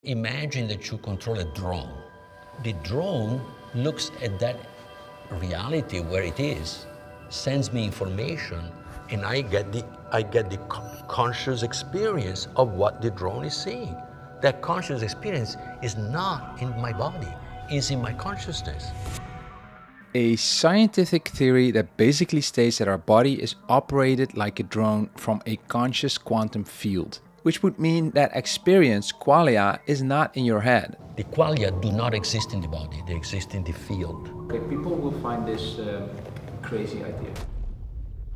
Imagine that you control a drone. The drone looks at that reality where it is, sends me information, and I get the conscious experience of what the drone is seeing. That conscious experience is not in my body, it's in my consciousness. A scientific theory that basically states that our body is operated like a drone from a conscious quantum field, which would mean that experience, qualia, is not in your head. The qualia do not exist in the body, they exist in the field. Okay, people will find this crazy idea.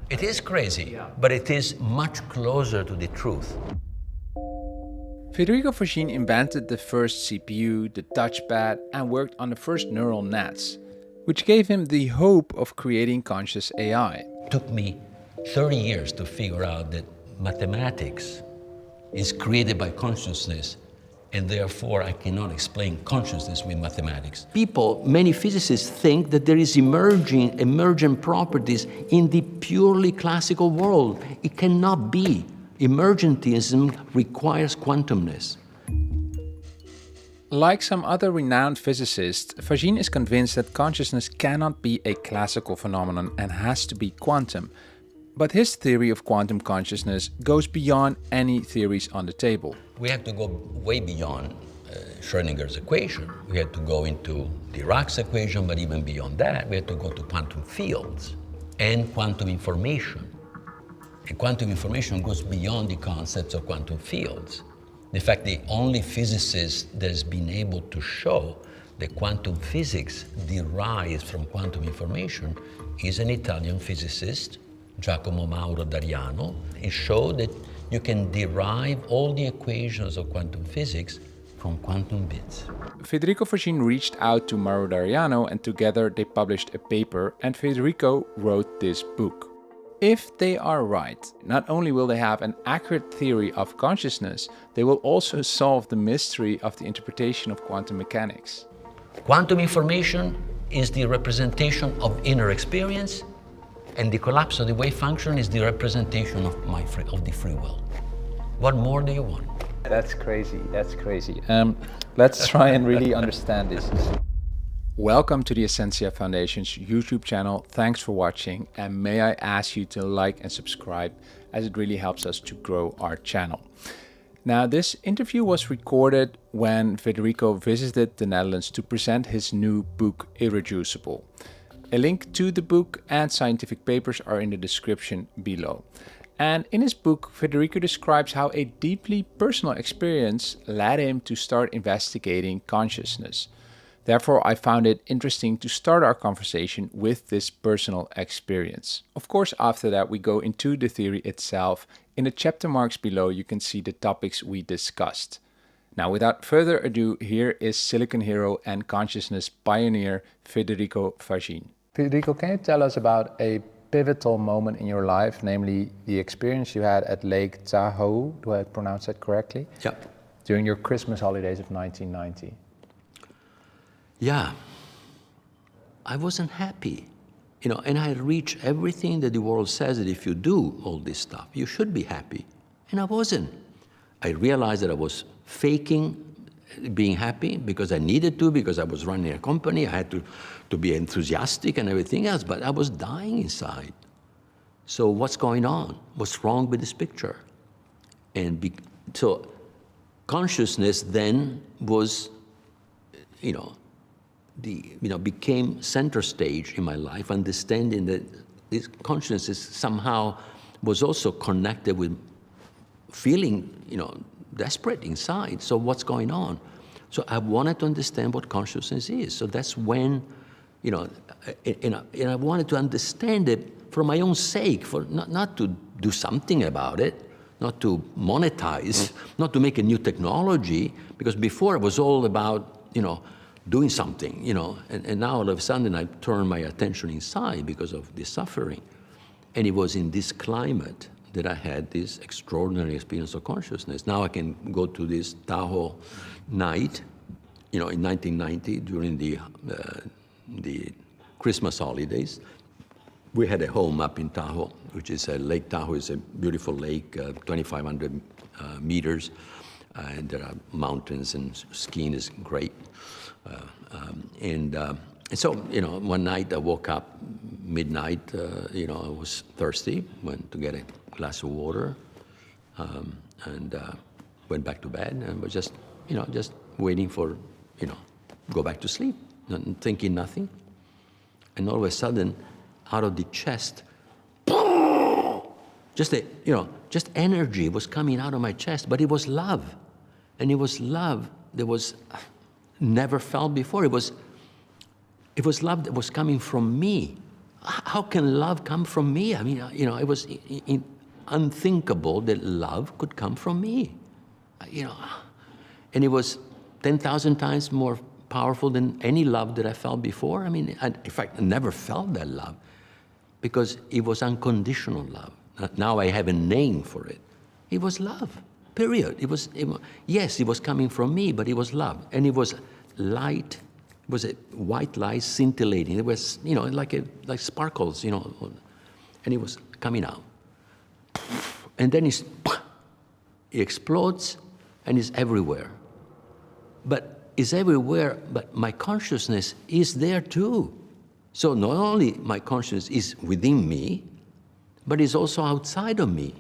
It is crazy, but it is much closer to the truth. Federico Faggin invented the first CPU, the touchpad, and worked on the first neural nets, which gave him the hope of creating conscious AI. It took me 30 years to figure out that mathematics is created by consciousness, and therefore I cannot explain consciousness with mathematics. Many physicists think that there is emergent properties in the purely classical world. It cannot be. Emergentism requires quantumness. Like some other renowned physicists, Faggin is convinced that consciousness cannot be a classical phenomenon and has to be quantum. But his theory of quantum consciousness goes beyond any theories on the table. We have to go way beyond Schrödinger's equation. We have to go into Dirac's equation, but even beyond that, we have to go to quantum fields and quantum information. And quantum information goes beyond the concepts of quantum fields. In fact, the only physicist that has been able to show that quantum physics derives from quantum information is an Italian physicist, Giacomo Mauro D'Ariano. He showed that you can derive all the equations of quantum physics from quantum bits. Federico Faggin reached out to Mauro D'Ariano, and together they published a paper, and Federico wrote this book. If they are right, not only will they have an accurate theory of consciousness, they will also solve the mystery of the interpretation of quantum mechanics. Quantum information is the representation of inner experience, and the collapse of the wave function is the representation of the free will. What more do you want? That's crazy, that's crazy. Let's try and really understand this. Welcome to the Essentia Foundation's YouTube channel. Thanks for watching, and may I ask you to like and subscribe, as it really helps us to grow our channel. Now, this interview was recorded when Federico visited the Netherlands to present his new book, Irreducible. A link to the book and scientific papers are in the description below. And in his book, Federico describes how a deeply personal experience led him to start investigating consciousness. Therefore, I found it interesting to start our conversation with this personal experience. Of course, after that, we go into the theory itself. In the chapter marks below, you can see the topics we discussed. Now, without further ado, here is Silicon hero and consciousness pioneer Federico Faggin. Federico, can you tell us about a pivotal moment in your life, namely the experience you had at Lake Tahoe, do I pronounce that correctly? Yeah. During your Christmas holidays of 1990. Yeah, I wasn't happy, and I had reached everything that the world says that if you do all this stuff, you should be happy, and I wasn't. I realized that I was faking being happy because I needed to, because I was running a company, I had to be enthusiastic and everything else, but I was dying inside. So what's going on? What's wrong with this picture? And so consciousness then was, became center stage in my life, understanding that this consciousness somehow was also connected with feeling, desperate inside. So what's going on? So I wanted to understand what consciousness is. So that's when, and I wanted to understand it for my own sake, for not to do something about it, not to monetize, not to make a new technology, because before it was all about, doing something, and now all of a sudden I turn my attention inside because of the suffering. And it was in this climate that I had this extraordinary experience of consciousness. Now I can go to this Tahoe night, in 1990 during the Christmas holidays. We had a home up in Tahoe, which is Lake Tahoe is a beautiful lake, 2,500 meters. and there are mountains, and skiing is great. And so, one night I woke up midnight, I was thirsty, went to get a glass of water, and went back to bed, and was just waiting for, go back to sleep, thinking nothing. And all of a sudden, out of the chest, just energy was coming out of my chest, but it was love. And it was love that was never felt before. It was love that was coming from me. How can love come from me? I mean, it was unthinkable that love could come from me. And it was 10,000 times more powerful than any love that I felt before. I mean, in fact, I never felt that love because it was unconditional love. Now I have a name for it. It was love, period. Yes, it was coming from me, but it was love. And it was light. It was a white light scintillating. It was, like sparkles, and it was coming out. And then it explodes and it's everywhere. But it's everywhere, but my consciousness is there too. So not only my consciousness is within me, but it's also outside of me.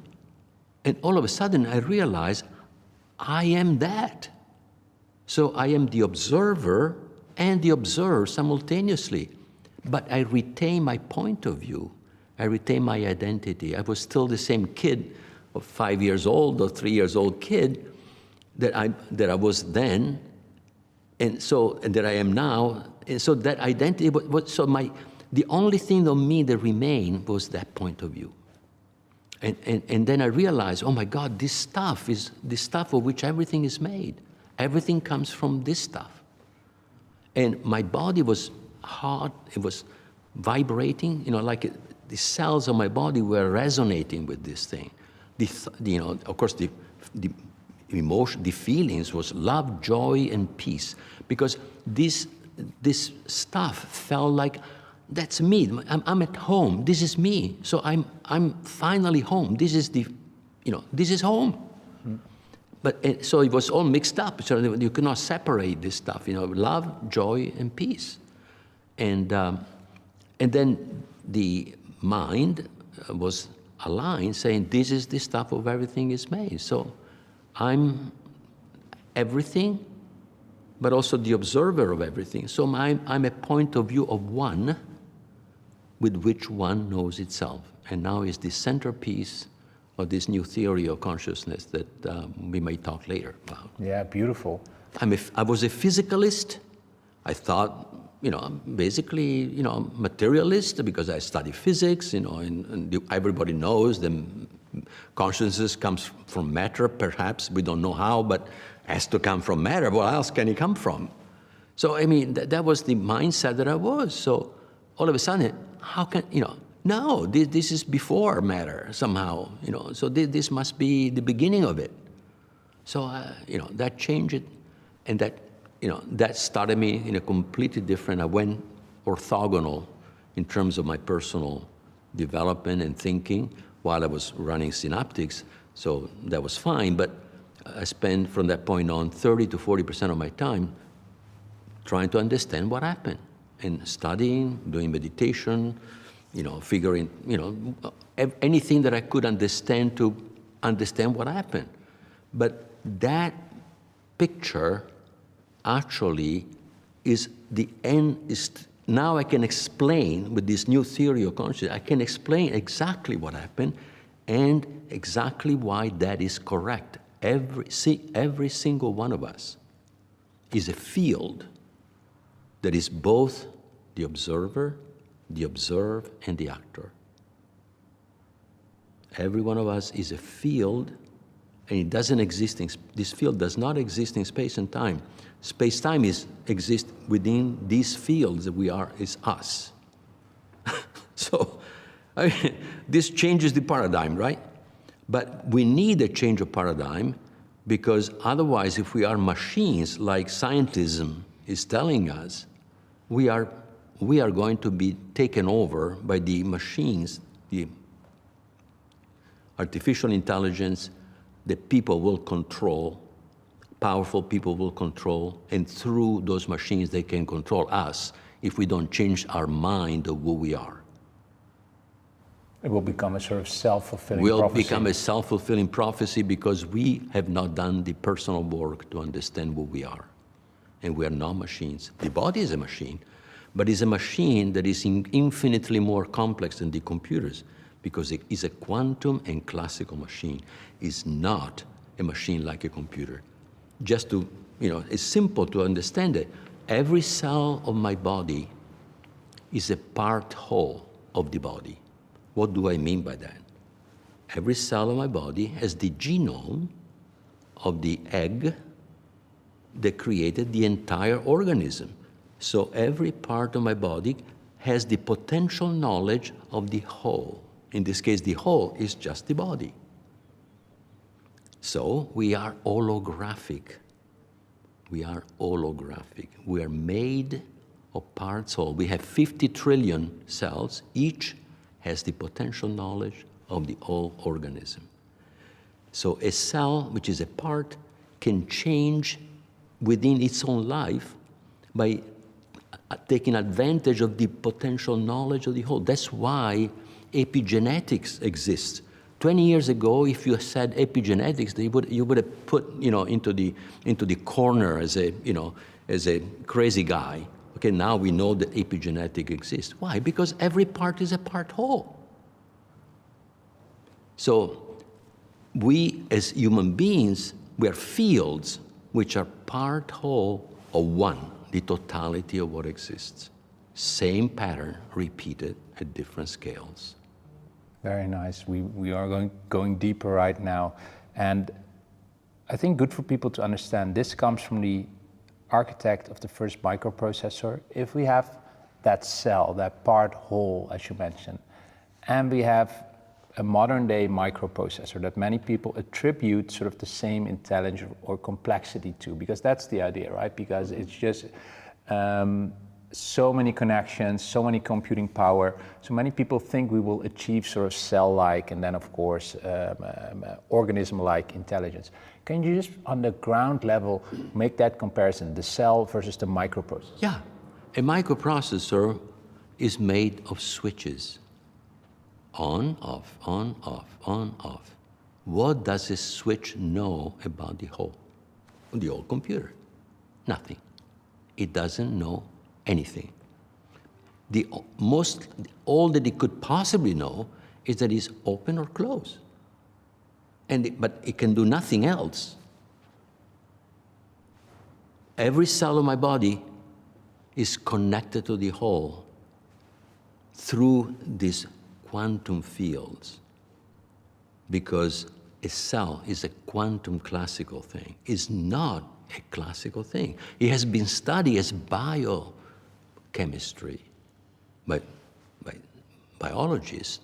And all of a sudden I realize I am that. So I am the observer and the observed simultaneously. But I retain my point of view. I retain my identity. I was still the same kid of 5 years old or 3 years old kid that I was then, and that I am now. And so that identity the only thing of me that remained was that point of view. And then I realized, oh my God, this stuff is the stuff of which everything is made. Everything comes from this stuff. And my body was hot, it was vibrating, the cells of my body were resonating with this thing. Of course, the emotion, the feelings was love, joy, and peace. Because this stuff felt like, that's me. I'm at home. This is me. So I'm finally home. This is this is home. Mm-hmm. But so it was all mixed up. So you could not separate this stuff. Love, joy, and peace. And then the mind was aligned, saying this is the stuff of everything is made. So I'm everything, but also the observer of everything. So I'm a point of view of one with which one knows itself. And now is the centerpiece of this new theory of consciousness that we may talk later about. Yeah, beautiful. I was a physicalist. I thought, basically, materialist because I study physics, and everybody knows the consciousness comes from matter, perhaps. We don't know how, but has to come from matter. What else can it come from? So, that was the mindset that I was. So all of a sudden, how can, no, this is before matter somehow, so this must be the beginning of it. So, that changed it, and that started me in a completely different, I went orthogonal in terms of my personal development and thinking while I was running synaptics, so that was fine, but I spent from that point on 30 to 40% of my time trying to understand what happened, and studying, doing meditation, figuring, anything that I could understand to understand what happened. But that picture actually is the end. Now I can explain with this new theory of consciousness, I can explain exactly what happened and exactly why that is correct. Every single one of us is a field that is both the observer, the observed, and the actor. Every one of us is a field, and it doesn't exist this field does not exist in space and time. Space-time exists within these fields that we are, is us. So, this changes the paradigm, right? But we need a change of paradigm because otherwise, if we are machines like scientism is telling us, we are going to be taken over by the machines, the artificial intelligence that people will control powerful people will control, and through those machines they can control us if we don't change our mind of who we are. It will become a sort of self-fulfilling Will prophecy. become a self-fulfilling prophecy because we have not done the personal work to understand who we are. And we are not machines. The body is a machine, but it's a machine that is infinitely more complex than the computers because it is a quantum and classical machine. It's not a machine like a computer. Just to, it's simple to understand it. Every cell of my body is a part whole of the body. What do I mean by that? Every cell of my body has the genome of the egg that created the entire organism. So every part of my body has the potential knowledge of the whole. In this case, the whole is just the body. So we are holographic. We are holographic. We are made of parts whole. We have 50 trillion cells, each has the potential knowledge of the whole organism. So a cell, which is a part, can change within its own life by taking advantage of the potential knowledge of the whole. That's why epigenetics exists. 20 years ago, if you said epigenetics, you would have put into the corner as a crazy guy. Okay, now we know that epigenetic exists. Why? Because every part is a part whole. So we, as human beings, we are fields which are part whole of one, the totality of what exists. Same pattern repeated at different scales. Very nice. We are going deeper right now. And I think good for people to understand, this comes from the architect of the first microprocessor. If we have that cell, that part whole, as you mentioned, and we have a modern day microprocessor that many people attribute sort of the same intelligence or complexity to, because that's the idea, right? Because it's just so many connections, so many computing power. So many people think we will achieve sort of cell-like and then of course organism-like intelligence. Can you just on the ground level make that comparison, the cell versus the microprocessor? Yeah, a microprocessor is made of switches. On, off, on, off, on, off. What does a switch know about the whole computer? Nothing. It doesn't know anything. All that it could possibly know is that it's open or closed. But it can do nothing else. Every cell of my body is connected to the whole through these quantum fields, because a cell is a quantum classical thing. It's not a classical thing. It has been studied as biochemistry by biologists.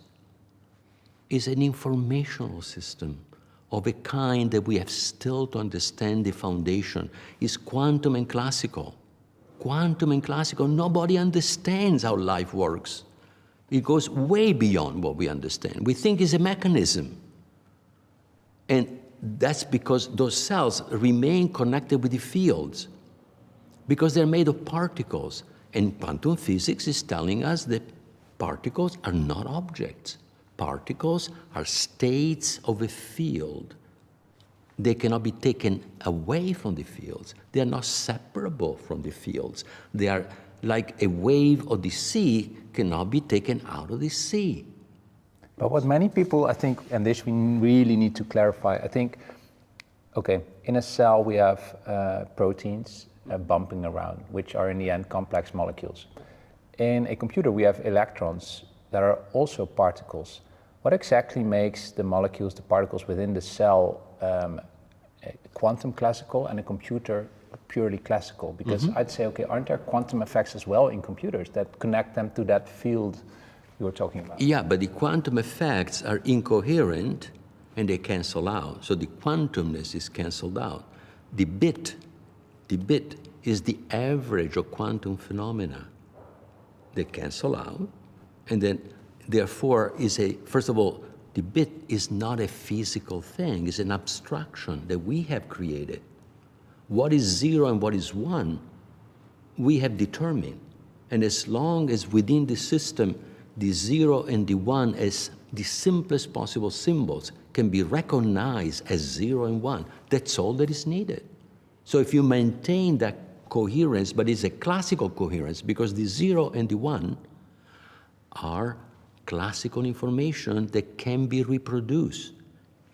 It's an informational system of a kind that we have still to understand the foundation. Is quantum and classical. Quantum and classical, nobody understands how life works. It goes way beyond what we understand. We think it's a mechanism. And that's because those cells remain connected with the fields, because they're made of particles. And quantum physics is telling us that particles are not objects. Particles are states of a field. They cannot be taken away from the fields. They are not separable from the fields. They are like a wave of the sea cannot be taken out of the sea. But what many people, I think, and this we really need to clarify, I think, okay, in a cell we have proteins bumping around, which are in the end complex molecules. In a computer we have electrons that are also particles. What exactly makes the molecules, the particles within the cell quantum classical and a computer purely classical? Because I'd say, okay, aren't there quantum effects as well in computers that connect them to that field you were talking about? Yeah, but the quantum effects are incoherent and they cancel out. So the quantumness is canceled out. The bit is the average of quantum phenomena. They cancel out, and then therefore first of all, the bit is not a physical thing, it's an abstraction that we have created. what is 0 and what is 1, we have determined. And as long as within the system, the 0 and the 1 as the simplest possible symbols can be recognized as 0 and 1, that's all that is needed. So if you maintain that coherence, but it's a classical coherence, because the 0 and the 1 are classical information that can be reproduced.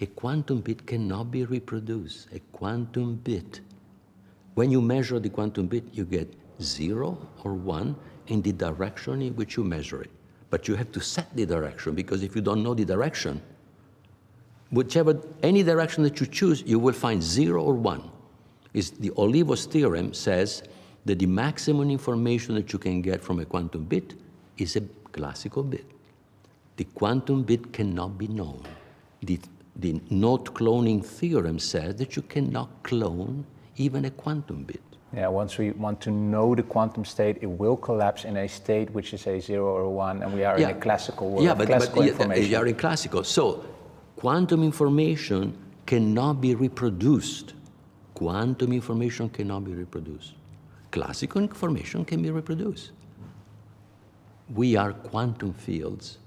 A quantum bit cannot be reproduced. A quantum bit, when you measure the quantum bit, you get 0 or 1 in the direction in which you measure it. But you have to set the direction, because if you don't know the direction, any direction that you choose, you will find 0 or 1. The Olivos theorem says that the maximum information that you can get from a quantum bit is a classical bit. The quantum bit cannot be known. The not cloning theorem says that you cannot clone even a quantum bit. Yeah, once we want to know the quantum state, it will collapse in a state which is a 0 or 1, and we are in a classical world. Yeah, but information. you are in classical. So quantum information cannot be reproduced. Quantum information cannot be reproduced. Classical information can be reproduced. We are quantum fields.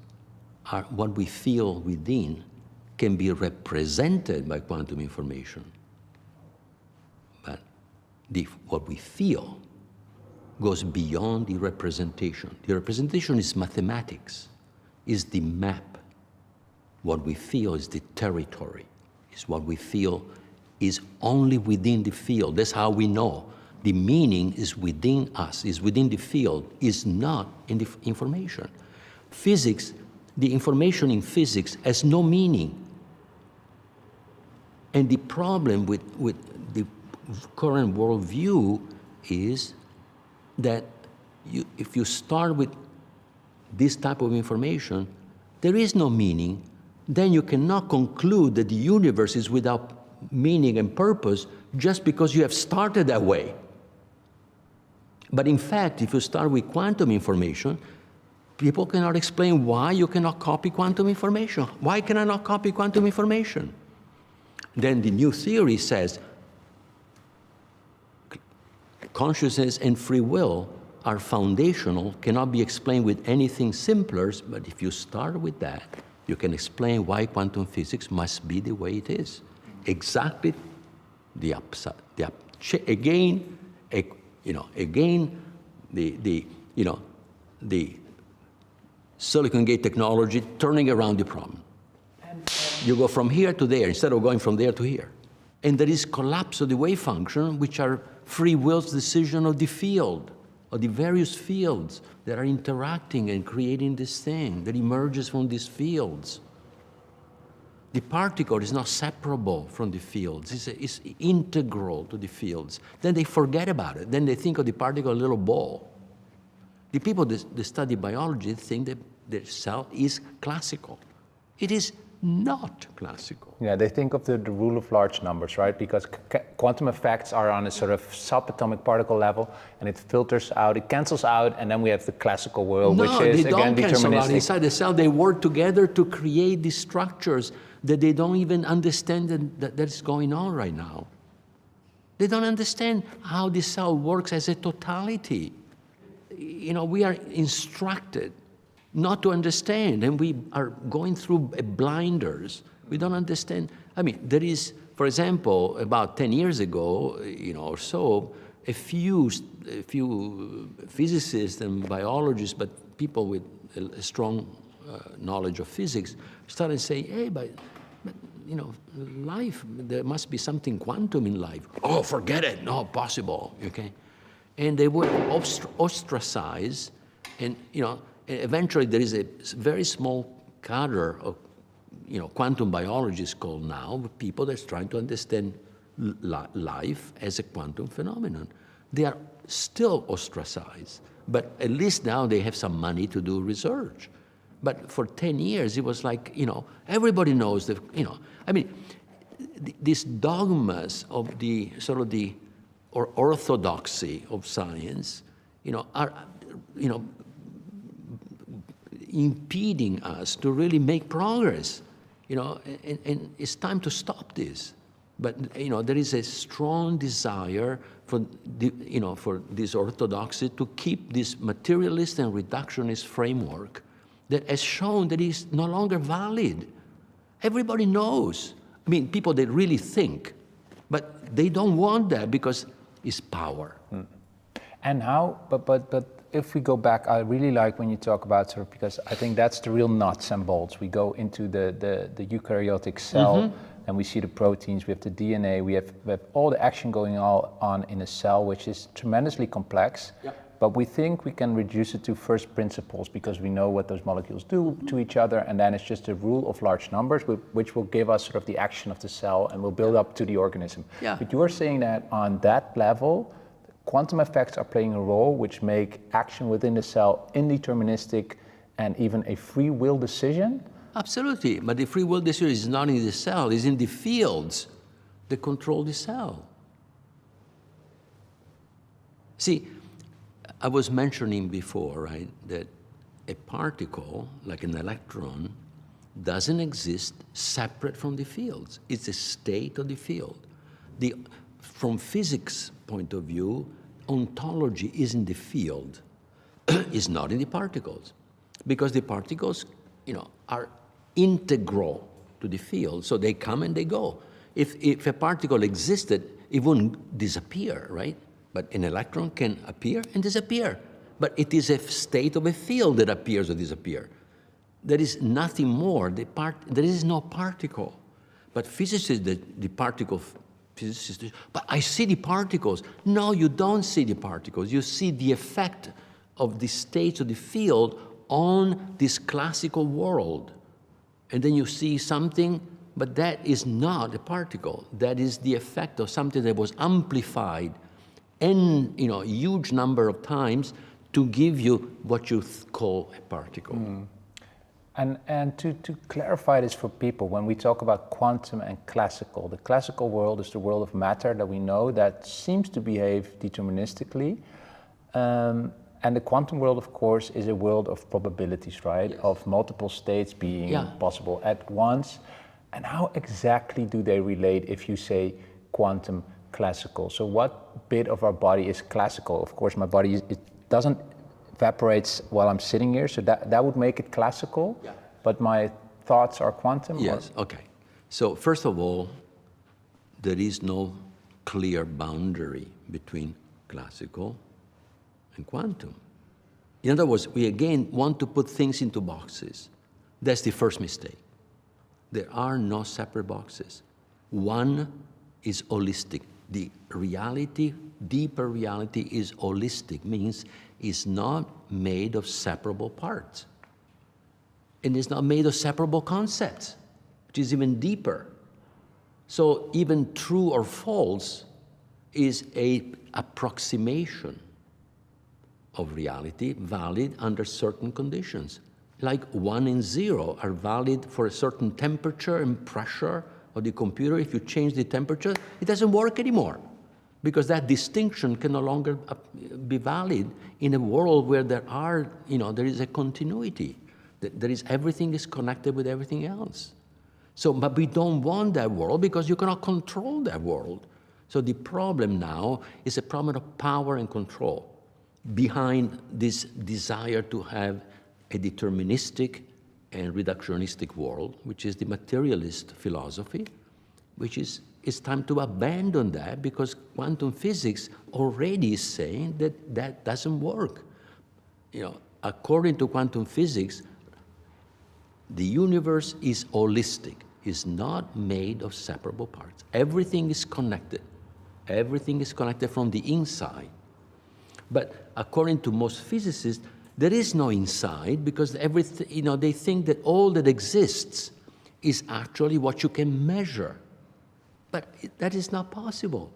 What we feel within can be represented by quantum information. But what we feel goes beyond the representation. The representation is mathematics, is the map. What we feel is the territory, is what we feel is only within the field. That's how we know. The meaning is within us, is within the field, is not in the information. Physics, the information in physics has no meaning. And the problem with the current worldview is that if you start with this type of information, there is no meaning, then you cannot conclude that the universe is without meaning and purpose just because you have started that way. But in fact, if you start with quantum information, people cannot explain why you cannot copy quantum information. Why can I not copy quantum information? Then the new theory says consciousness and free will are foundational, cannot be explained with anything simpler, but if you start with that, you can explain why quantum physics must be the way it is. Exactly the upside. Again, the silicon gate technology turning around the problem. You go from here to there instead of going from there to here. And there is collapse of the wave function, which are free will's decision of the field, of the various fields that are interacting and creating this thing that emerges from these fields. The particle is not separable from the fields. It's integral to the fields. Then they forget about it. Then they think of the particle as a little ball. The people that study biology think that the cell is classical. It is not classical. Yeah, they think of the rule of large numbers, right? Because quantum effects are on a sort of subatomic particle level, and it filters out, it cancels out, and then we have the classical world, which is, again, deterministic. No, they don't cancel out. Inside the cell, they work together to create these structures that they don't even understand that's going on right now. They don't understand how the cell works as a totality. You know, we are instructed not to understand, and we are going through blinders. We don't understand. I mean, there is, for example, about 10 years ago, or so, a few physicists and biologists, but people with a strong knowledge of physics, started saying, hey, but life, there must be something quantum in life. Oh, forget it, not possible, okay? And they were ostracized, and, eventually there is a very small cadre of, quantum biologists called now, people that's trying to understand life as a quantum phenomenon. They are still ostracized, but at least now they have some money to do research. But for 10 years, it was like, everybody knows that, these dogmas of the sort of the orthodoxy of science, are, impeding us to really make progress, and it's time to stop this. But there is a strong desire for for this orthodoxy to keep this materialist and reductionist framework that has shown that is no longer valid. Everybody knows. I mean, people that really think, but they don't want that because it's power. And how? But if we go back, I really like when you talk about sort of, because I think that's the real nuts and bolts. We go into the eukaryotic cell, and we see the proteins, we have the DNA, we have all the action going on in a cell, which is tremendously complex. Yep. But we think we can reduce it to first principles because we know what those molecules do to each other, and then it's just a rule of large numbers, which will give us sort of the action of the cell and will build up to the organism. Yeah. But you are saying that on that level, quantum effects are playing a role which make action within the cell indeterministic and even a free will decision? Absolutely, but the free will decision is not in the cell, it's in the fields that control the cell. See, I was mentioning before, right, that a particle, like an electron, doesn't exist separate from the fields. It's a state of the field. From physics point of view, ontology is in the field, it's not in the particles, because the particles, are integral to the field, so they come and they go. If a particle existed, it wouldn't disappear, right? But an electron can appear and disappear. But it is a state of a field that appears or disappears. There is nothing more. There is no particle. But physicists, the particle physicists, but I see the particles. No, you don't see the particles. You see the effect of the states of the field on this classical world. And then you see something, but that is not a particle. That is the effect of something that was amplified in a huge number of times to give you what you call a particle. And to clarify this for people, when we talk about quantum and classical, the classical world is the world of matter that we know that seems to behave deterministically. And the quantum world, of course, is a world of probabilities, right? Yes. Of multiple states being possible at once. And how exactly do they relate if you say quantum classical? So what bit of our body is classical? Of course, my body, it doesn't evaporate while I'm sitting here, so that would make it classical, but my thoughts are quantum? Yes, okay. So first of all, there is no clear boundary between classical and quantum. In other words, we again want to put things into boxes. That's the first mistake. There are no separate boxes. One is holistic. The reality, deeper reality is holistic, means it's not made of separable parts. And it's not made of separable concepts, which is even deeper. So even true or false is an approximation of reality valid under certain conditions. Like 1 and 0 are valid for a certain temperature and pressure of the computer. If you change the temperature, it doesn't work anymore, because that distinction can no longer be valid in a world where there is a continuity. There is, everything is connected with everything else. So, but we don't want that world because you cannot control that world. So the problem now is a problem of power and control behind this desire to have a deterministic and reductionistic world, which is the materialist philosophy, which is it's time to abandon that, because quantum physics already is saying that that doesn't work. According to quantum physics, the universe is holistic, is not made of separable parts. Everything is connected. Everything is connected from the inside. But according to most physicists, there is no inside, because everything, they think that all that exists is actually what you can measure. But that is not possible.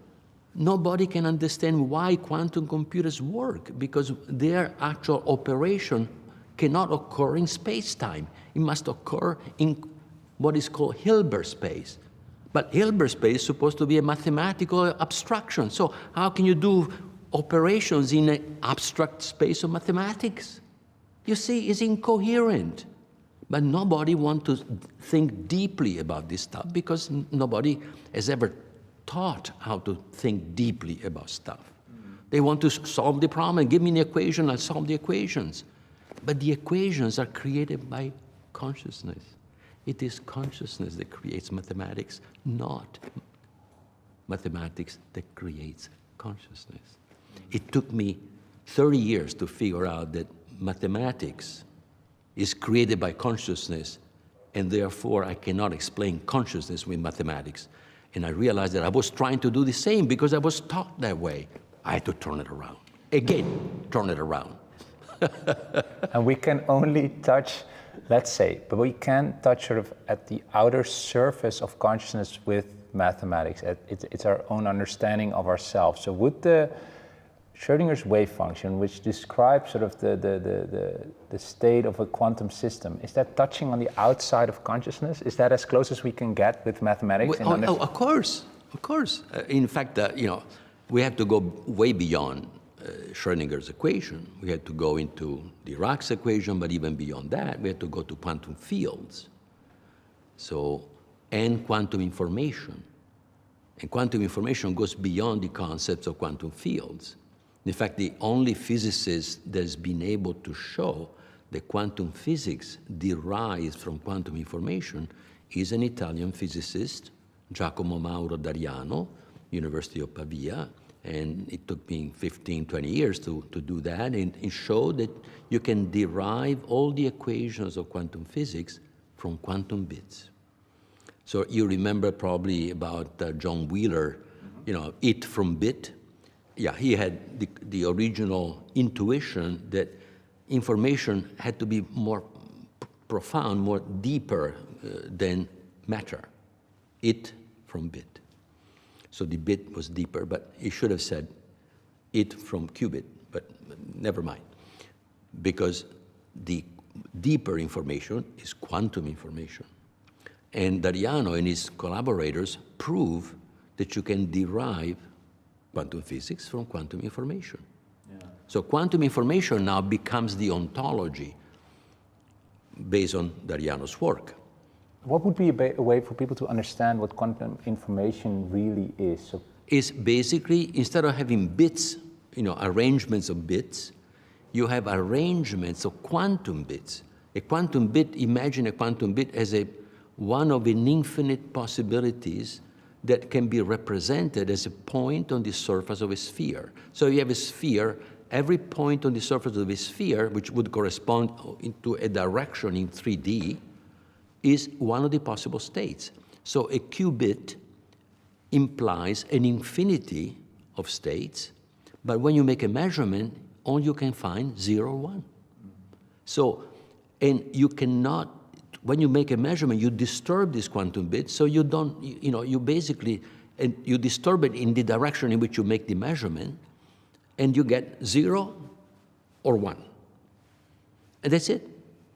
Nobody can understand why quantum computers work, because their actual operation cannot occur in space-time. It must occur in what is called Hilbert space. But Hilbert space is supposed to be a mathematical abstraction. So how can you do operations in an abstract space of mathematics? You see, it's incoherent. But nobody wants to think deeply about this stuff, because nobody has ever taught how to think deeply about stuff. They want to solve the problem. Give me an equation, I'll solve the equations. But the equations are created by consciousness. It is consciousness that creates mathematics, not mathematics that creates consciousness. It took me 30 years to figure out that mathematics is created by consciousness, and therefore I cannot explain consciousness with mathematics. And I realized that I was trying to do the same because I was taught that way. I had to turn it around. Again, turn it around. And we can only touch, let's say, but we can touch sort of at the outer surface of consciousness with mathematics. It's our own understanding of ourselves. So would the Schrödinger's wave function, which describes sort of the state of a quantum system, is that touching on the outside of consciousness? Is that as close as we can get with mathematics? Of course. In fact, we have to go way beyond Schrödinger's equation. We had to go into Dirac's equation, but even beyond that, we had to go to quantum fields. And quantum information. And quantum information goes beyond the concepts of quantum fields. In fact, the only physicist that's been able to show that quantum physics derives from quantum information is an Italian physicist, Giacomo Mauro D'Ariano, University of Pavia, and it took me 15, 20 years to do that, and show that you can derive all the equations of quantum physics from quantum bits. So you remember probably about John Wheeler, it from bit. Yeah, he had the original intuition that information had to be more profound, more deeper than matter. It from bit. So the bit was deeper, but he should have said it from qubit, but never mind. Because the deeper information is quantum information. And D'Ariano and his collaborators prove that you can derive quantum physics from quantum information. Yeah. So quantum information now becomes the ontology based on D'Ariano's work. What would be a way for people to understand what quantum information really is? So is basically, instead of having bits, arrangements of bits, you have arrangements of quantum bits. A quantum bit, imagine a quantum bit as one of an infinite possibilities that can be represented as a point on the surface of a sphere. So you have a sphere, every point on the surface of a sphere, which would correspond to a direction in 3D, is one of the possible states. So a qubit implies an infinity of states, but when you make a measurement, all you can find 0, 1. So, and you cannot, when you make a measurement, you disturb this quantum bit, so you don't, you basically, and you disturb it in the direction in which you make the measurement, and you get 0 or 1. And that's it.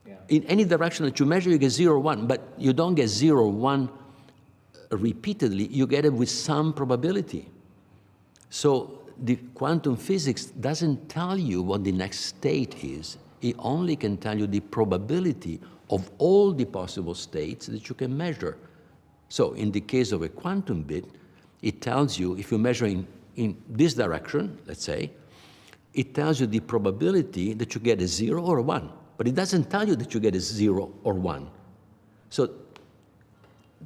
Yeah. In any direction that you measure, you get 0, 1, but you don't get 0, 1 repeatedly, you get it with some probability. So the quantum physics doesn't tell you what the next state is. It only can tell you the probability of all the possible states that you can measure. So in the case of a quantum bit, it tells you, if you measure in this direction, let's say, it tells you the probability that you get a 0 or a 1, but it doesn't tell you that you get a 0 or 1. So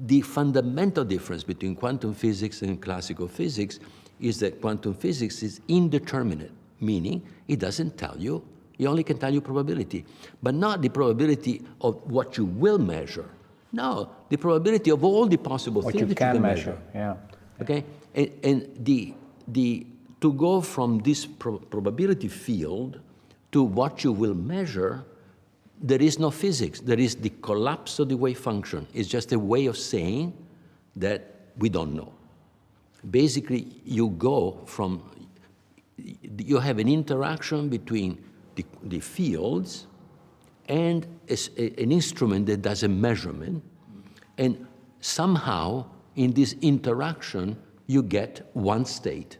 the fundamental difference between quantum physics and classical physics is that quantum physics is indeterminate, meaning it doesn't tell you. It only can tell you probability, but not the probability of what you will measure. No, the probability of all the possible things that you can measure. Yeah. Okay, and to go from this probability field to what you will measure, there is no physics. There is the collapse of the wave function. It's just a way of saying that we don't know. Basically, you have an interaction between the fields and an instrument that does a measurement, and somehow in this interaction you get one state.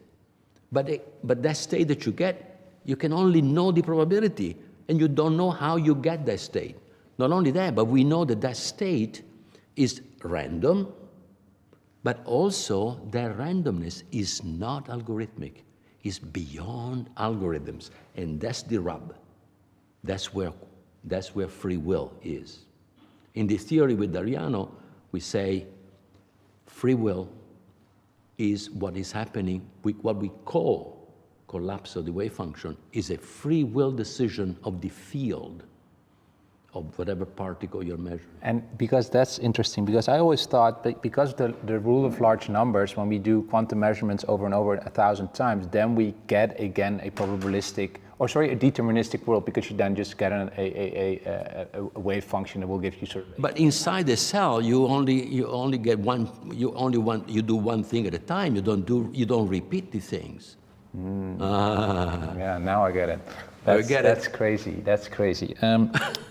But that state that you get, you can only know the probability, and you don't know how you get that state. Not only that, but we know that that state is random, But also, their randomness is not algorithmic. It's beyond algorithms. And that's the rub. That's where free will is. In the theory with Dariano, we say free will is what is happening, what we call collapse of the wave function, is a free will decision of the field of whatever particle you're measuring. And because that's interesting, because I always thought that because the rule of large numbers, when we do quantum measurements over and over 1,000 times, then we get again a deterministic world, because you then just get a wave function that will give you sort of. But inside the cell, you only get one. You do one thing at a time. You don't repeat the things. Yeah, now I get it. That's crazy. That's crazy.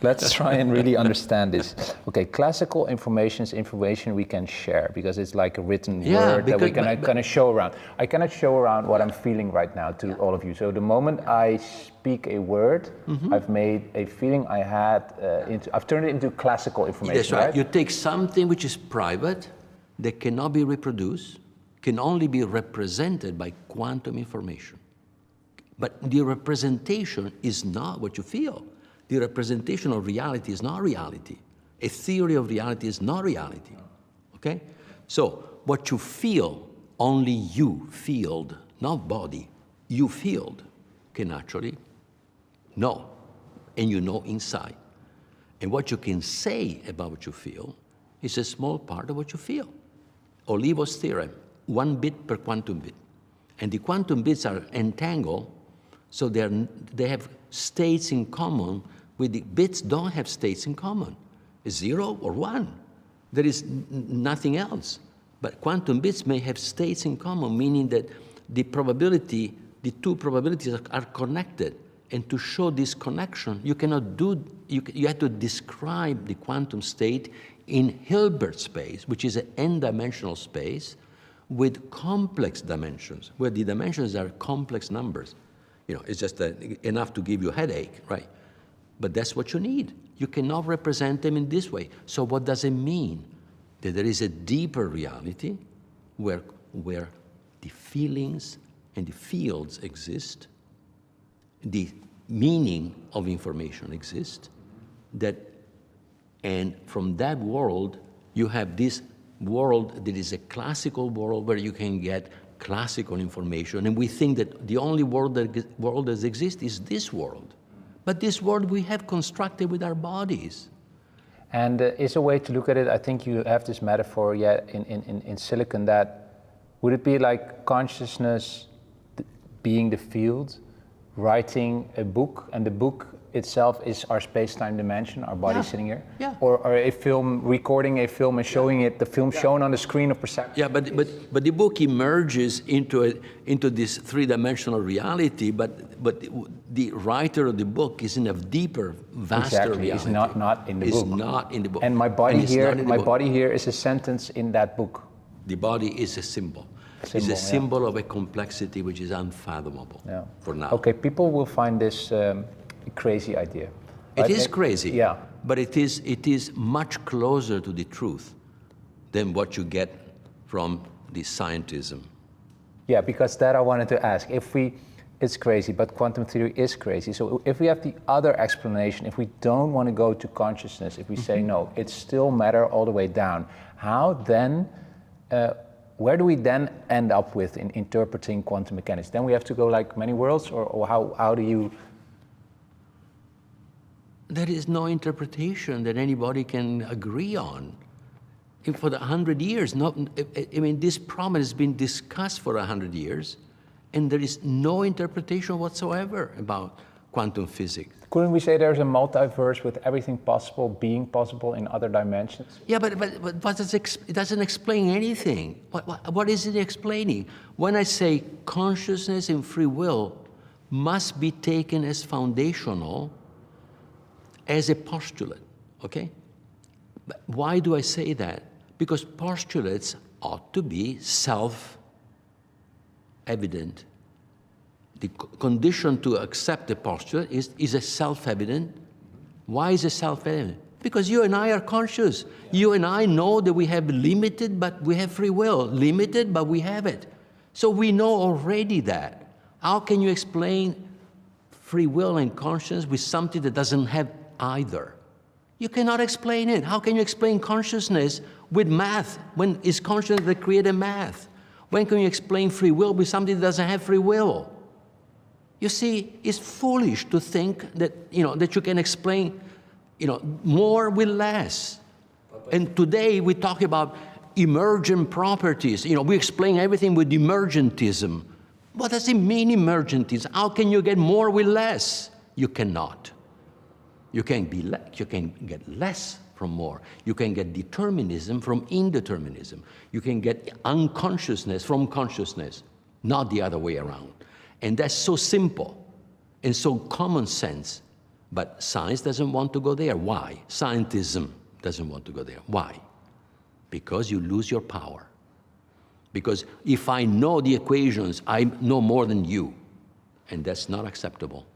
Let's try and really understand this. Okay, classical information is information we can share, because it's like a written word that we can kind of show around. I cannot show around what I'm feeling right now to all of you. So the moment I speak a word, I've made a feeling I had, I've turned it into classical information. That's right. You take something which is private, that cannot be reproduced, can only be represented by quantum information. But the representation is not what you feel. The representation of reality is not reality. A theory of reality is not reality. Okay? So what you feel, only you field, not body, you field can actually know, and you know inside. And what you can say about what you feel is a small part of what you feel. Olivo's theorem, 1 bit per quantum bit. And the quantum bits are entangled, so they have states in common, with the bits don't have states in common. 0 or 1. There is nothing else. But quantum bits may have states in common, meaning that the two probabilities are connected. And to show this connection, you have to describe the quantum state in Hilbert space, which is an n-dimensional space with complex dimensions, where the dimensions are complex numbers. It's just enough to give you a headache, right? But that's what you need. You cannot represent them in this way. So what does it mean? That there is a deeper reality where the feelings and the fields exist, the meaning of information exists, and from that world, you have this world that is a classical world where you can get classical information, and we think that the only world that exists is this world. But this world we have constructed with our bodies. And is a way to look at it, I think you have this metaphor in silicon, that would it be like consciousness being the field, writing a book, and the book itself is our space-time dimension, our body sitting here? Yeah. Or a film, recording a film and showing it, the film shown on the screen of perception? Yeah, but the book emerges into this three-dimensional reality, but the writer of the book is in a deeper, vaster reality. It's not in the book. It's not in the book. And my body here is a sentence in that book. The body is a symbol. It's a symbol of a complexity which is unfathomable for now. Okay, people will find this crazy idea. It is crazy, yeah. But it is much closer to the truth than what you get from the scientism. Yeah, because that I wanted to ask. It's crazy, but quantum theory is crazy. So if we have the other explanation, if we don't want to go to consciousness, if we say no, it's still matter all the way down, how then, where do we then end up with in interpreting quantum mechanics? Then we have to go like many worlds, or how do you? There is no interpretation that anybody can agree on. And for 100 years, this problem has been discussed for 100 years, and there is no interpretation whatsoever about quantum physics. Couldn't we say there's a multiverse with everything possible being possible in other dimensions? Yeah, but it doesn't explain anything. What is it explaining? When I say consciousness and free will must be taken as foundational, as a postulate, okay? But why do I say that? Because postulates ought to be self-evident. The condition to accept a postulate is a self-evident. Why is it self-evident? Because you and I are conscious. You and I know that we have limited, but we have free will. Limited, but we have it. So we know already that. How can you explain free will and consciousness with something that doesn't have either? You cannot explain it. How can you explain consciousness with math when it's consciousness that created math? When can you explain free will with something that doesn't have free will? You see, it's foolish to think that, that you can explain, more with less. And today we talk about emergent properties. We explain everything with emergentism. What does it mean, emergentism? How can you get more with less? You cannot. You can get less from more. You can get determinism from indeterminism. You can get unconsciousness from consciousness, not the other way around. And that's so simple and so common sense. But science doesn't want to go there. Why? Scientism doesn't want to go there. Why? Because you lose your power. Because if I know the equations, I know more than you. And that's not acceptable.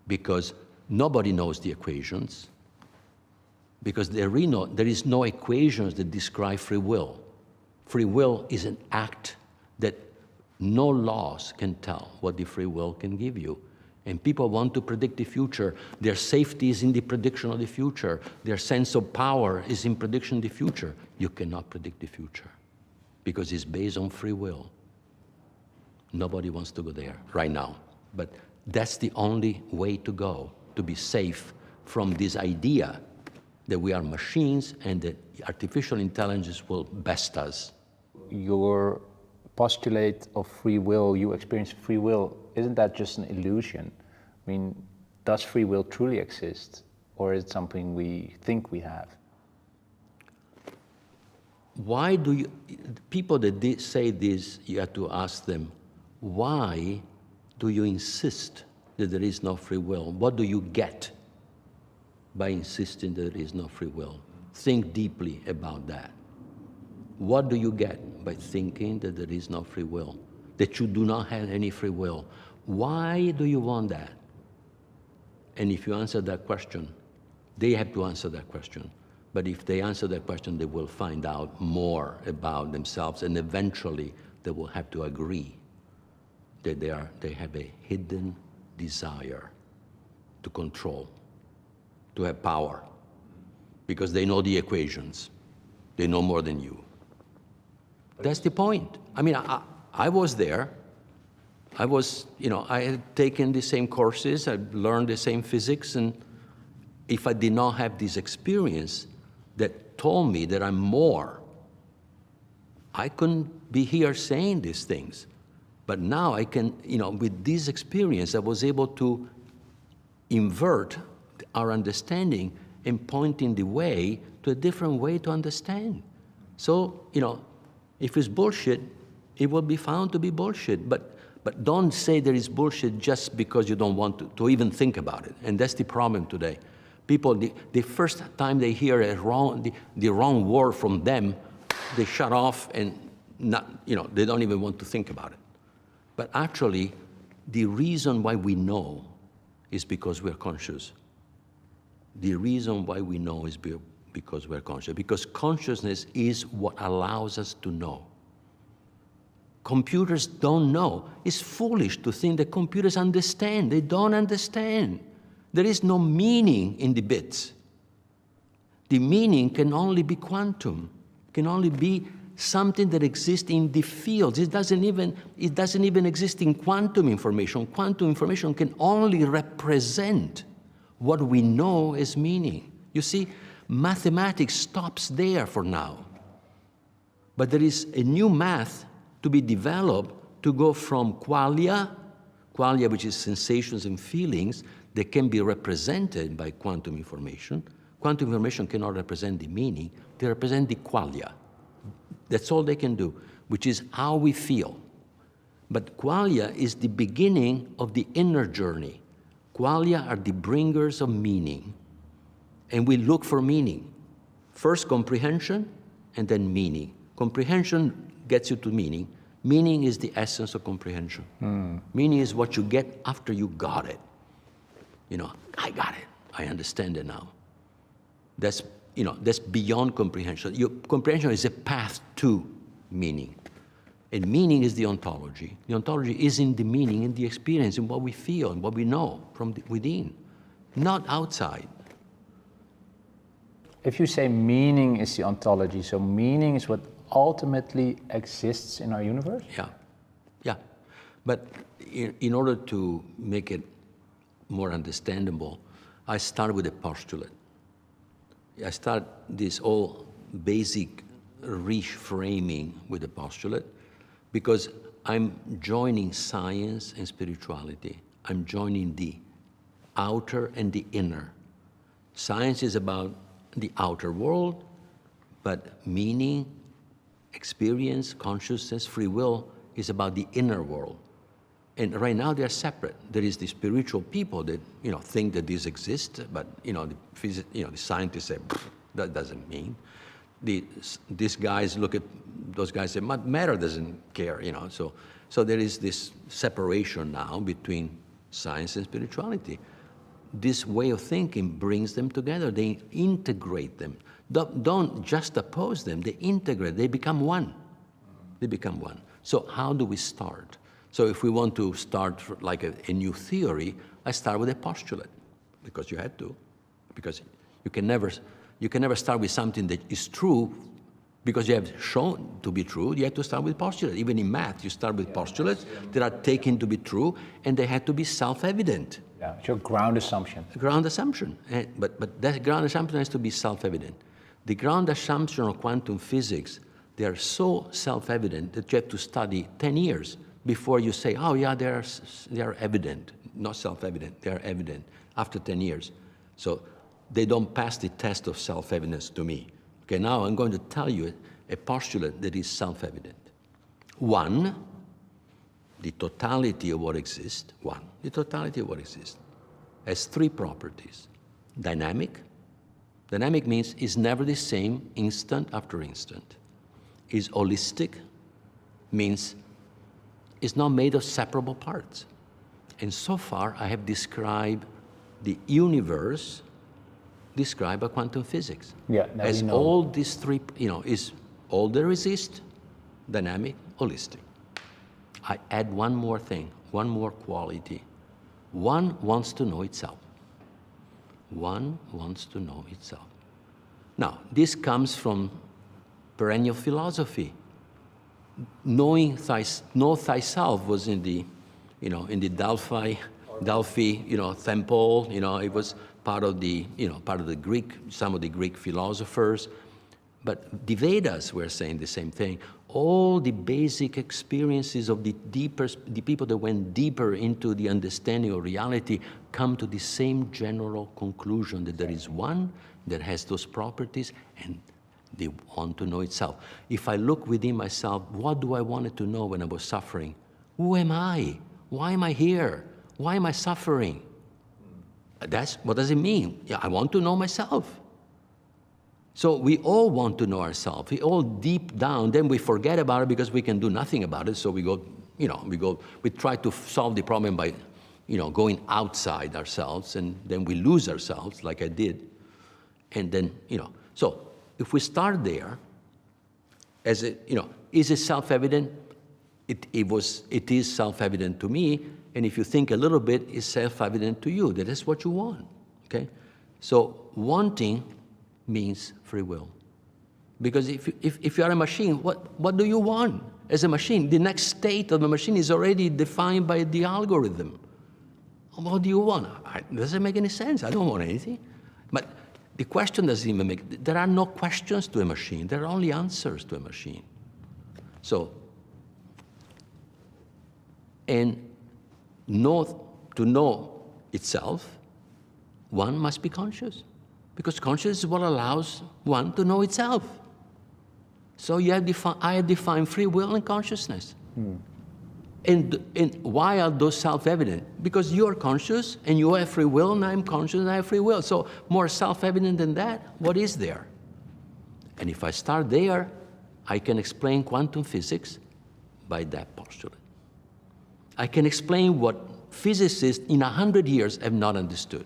Because nobody knows the equations. Because there is no equations that describe free will. Free will is an act that no laws can tell what the free will can give you. And people want to predict the future. Their safety is in the prediction of the future. Their sense of power is in prediction of the future. You cannot predict the future because it's based on free will. Nobody wants to go there right now. But that's the only way to go, to be safe from this idea that we are machines and that artificial intelligence will best us. Your postulate of free will, you experience free will, isn't that just an illusion? I mean, does free will truly exist, or is it something we think we have? Why do you, people that say this, you have to ask them, why do you insist that there is no free will? What do you get by insisting that there is no free will? Think deeply about that. What do you get by thinking that there is no free will? That you do not have any free will? Why do you want that? And if you answer that question, they have to answer that question. But if they answer that question, they will find out more about themselves, and eventually they will have to agree that they have a hidden desire to control, to have power, because they know the equations. They know more than you. That's the point. I mean, I was there. I was, I had taken the same courses, I learned the same physics, and if I did not have this experience that told me that I'm more, I couldn't be here saying these things. But now I can, with this experience, I was able to invert our understanding and pointing the way to a different way to understand. So, if it's bullshit, it will be found to be bullshit. But don't say there is bullshit just because you don't want to even think about it. And that's the problem today. People, the first time they hear the wrong word from them, they shut off and they don't even want to think about it. But actually, the reason why we know is because we're conscious. The reason why we know is because we're conscious. Because consciousness is what allows us to know. Computers don't know. It's foolish to think that computers understand. They don't understand. There is no meaning in the bits. The meaning can only be quantum, can only be something that exists in the fields. It doesn't even exist in quantum information. Quantum information can only represent what we know as meaning. You see, mathematics stops there for now. But there is a new math to be developed to go from qualia, which is sensations and feelings, that can be represented by quantum information. Quantum information cannot represent the meaning, they represent the qualia. That's all they can do, which is how we feel. But qualia is the beginning of the inner journey. Qualia are the bringers of meaning. And we look for meaning. First comprehension, and then meaning. Comprehension gets you to meaning. Meaning is the essence of comprehension. Meaning is what you get after you got it. I got it. I understand it now. That's, that's beyond comprehension. Your comprehension is a path to meaning. And meaning is the ontology. The ontology is in the meaning, in the experience, in what we feel, and what we know from within, not outside. If you say meaning is the ontology, so meaning is what ultimately exists in our universe? Yeah. But in order to make it more understandable, I start with a postulate. I start this all basic reframing with a postulate because I'm joining science and spirituality. I'm joining the outer and the inner. Science is about the outer world, but meaning, experience, consciousness, free will is about the inner world. And right now they are separate. There is the spiritual people that think that this exists, but the scientists say that doesn't mean. These guys look at those guys say matter doesn't care, So there is this separation now between science and spirituality. This way of thinking brings them together. They integrate them. Don't just oppose them. They integrate. They become one. They become one. So how do we start? So if we want to start like a new theory, I start with a postulate, because you had to, because you can never start with something that is true because you have shown to be true. You have to start with postulates. Even in math, you start with postulates that are taken to be true, and they have to be self-evident. Yeah, it's your ground assumption. Ground assumption. But that ground assumption has to be self-evident. The ground assumption of quantum physics, they are so self-evident that you have to study 10 years before you say, oh yeah, they are evident. Not self-evident, they are evident after 10 years. So they don't pass the test of self-evidence to me. Okay, now I'm going to tell you a postulate that is self-evident. One, the totality of what exists, has three properties. Dynamic. Dynamic means it's never the same instant after instant. Is holistic, means it's not made of separable parts. And so far, I have described the universe described by quantum physics. Yeah, as all these three, is all there exists, dynamic, holistic. I add one more thing, one more quality. One wants to know itself. One wants to know itself. Now, this comes from perennial philosophy. Know thyself was in the Delphi, temple. It was part of the Greek, some of the Greek philosophers. But the Vedas were saying the same thing. All the basic experiences of the people that went deeper into the understanding of reality come to the same general conclusion that there is one that has those properties and they want to know itself. If I look within myself, what do I want to know when I was suffering? Who am I? Why am I here? Why am I suffering? What does it mean? Yeah, I want to know myself. So we all want to know ourselves. We all deep down, then we forget about it because we can do nothing about it. So we try to solve the problem by, going outside ourselves, and then we lose ourselves, like I did. And then, so if we start there, is it self-evident? It is self-evident to me. And if you think a little bit, it's self-evident to you. That is what you want, okay? So wanting means free will. Because if you are a machine, what do you want as a machine? The next state of the machine is already defined by the algorithm. What do you want? It doesn't make any sense. I don't want anything. But the question doesn't even make, there are no questions to a machine. There are only answers to a machine. So, and to know itself, one must be conscious. Because consciousness is what allows one to know itself. So I have defined free will and consciousness. And why are those self-evident? Because you are conscious and you have free will, and I'm conscious and I have free will. So more self-evident than that, what is there? And if I start there, I can explain quantum physics by that postulate. I can explain what physicists in 100 years have not understood.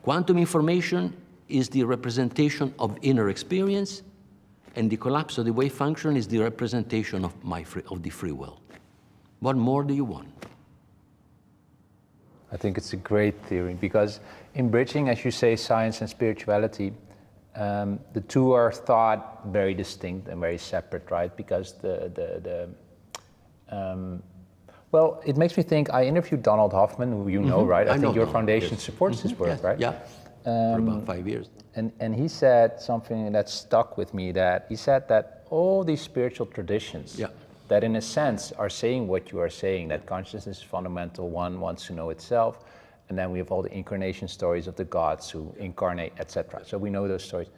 Quantum information is the representation of inner experience, and the collapse of the wave function is the representation of the free will. What more do you want? I think it's a great theory, because in bridging, as you say, science and spirituality, the two are thought very distinct and very separate, right? Because well, it makes me think, I interviewed Donald Hoffman, who you know, right? I think your foundation supports his work, Yes. right? Yeah, for about 5 years. And he said something that stuck with me, that he said that all these spiritual traditions, that in a sense are saying what you are saying, that consciousness is fundamental, one wants to know itself, and then we have all the incarnation stories of the gods who incarnate, etc. So we know those stories.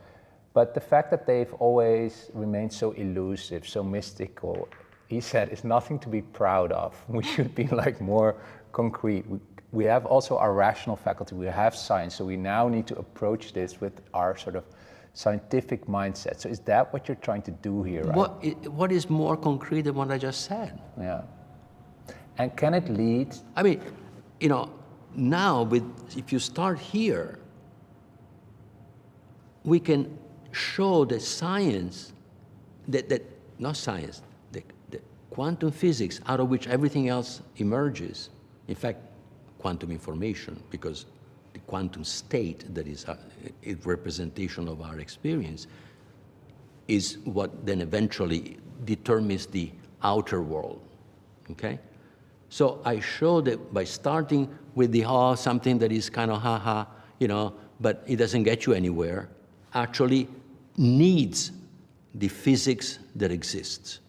But the fact that they've always remained so elusive, so mystical, he said, is nothing to be proud of. We should be like more concrete. We have also our rational faculty, we have science, so we now need to approach this with our sort of scientific mindset. So is that what you're trying to do here, right? What is more concrete than what I just said? Yeah. And can it lead? I mean, you know, now if you start here, we can show that science, not science, the quantum physics out of which everything else emerges, in fact, quantum information, because the quantum state that is a representation of our experience is what then eventually determines the outer world, okay? So I show that by starting with the something that is kind of ha-ha, you know, but it doesn't get you anywhere, actually needs the physics that exists.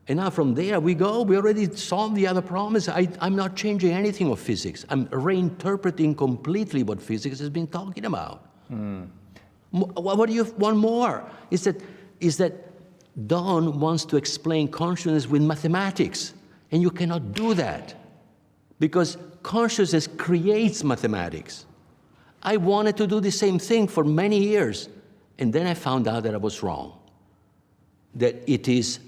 And now from there we go, we already solved the other problems. I'm not changing anything of physics. I'm reinterpreting completely what physics has been talking about. What do you want more? Is that Don wants to explain consciousness with mathematics, and you cannot do that, because consciousness creates mathematics. I wanted to do the same thing for many years, and then I found out that I was wrong, that it is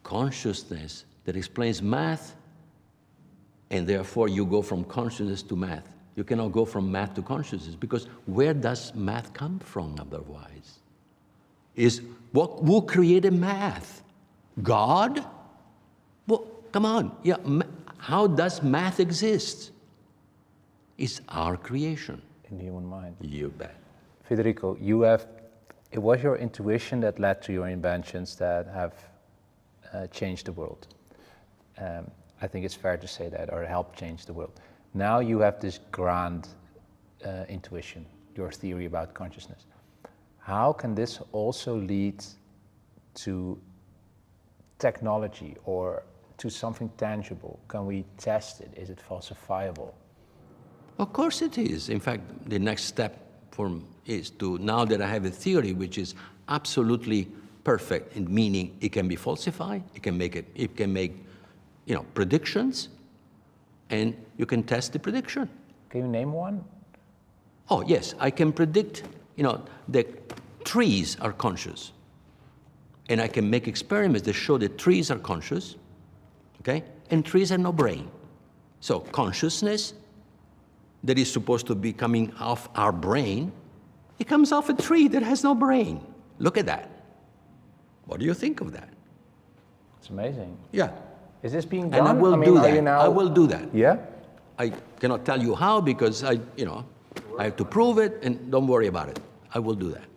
consciousness that explains math, and therefore you go from consciousness to math. You cannot go from math to consciousness, because where does math come from otherwise? Who created math? God? Well, come on. Yeah, how does math exist? It's our creation. In the human mind. You bet. Federico, it was your intuition that led to your inventions that have changed the world. I think it's fair to say that, or helped change the world. Now you have this grand intuition, your theory about consciousness. How can this also lead to technology or to something tangible? Can we test it? Is it falsifiable? Of course it is. In fact, the next step is to, now that I have a theory which is absolutely perfect, in meaning it can be falsified, it can make, you know, predictions, and you can test the prediction. Can you name one? Oh yes, I can predict, you know, that trees are conscious, and I can make experiments that show that trees are conscious, okay, and trees have no brain. So consciousness that is supposed to be coming off our brain, it comes off a tree that has no brain. Look at that. What do you think of that? It's amazing. Yeah. Is this being done? And I will do that. Now... I will do that. Yeah? I cannot tell you how, because I have to prove it, and don't worry about it. I will do that.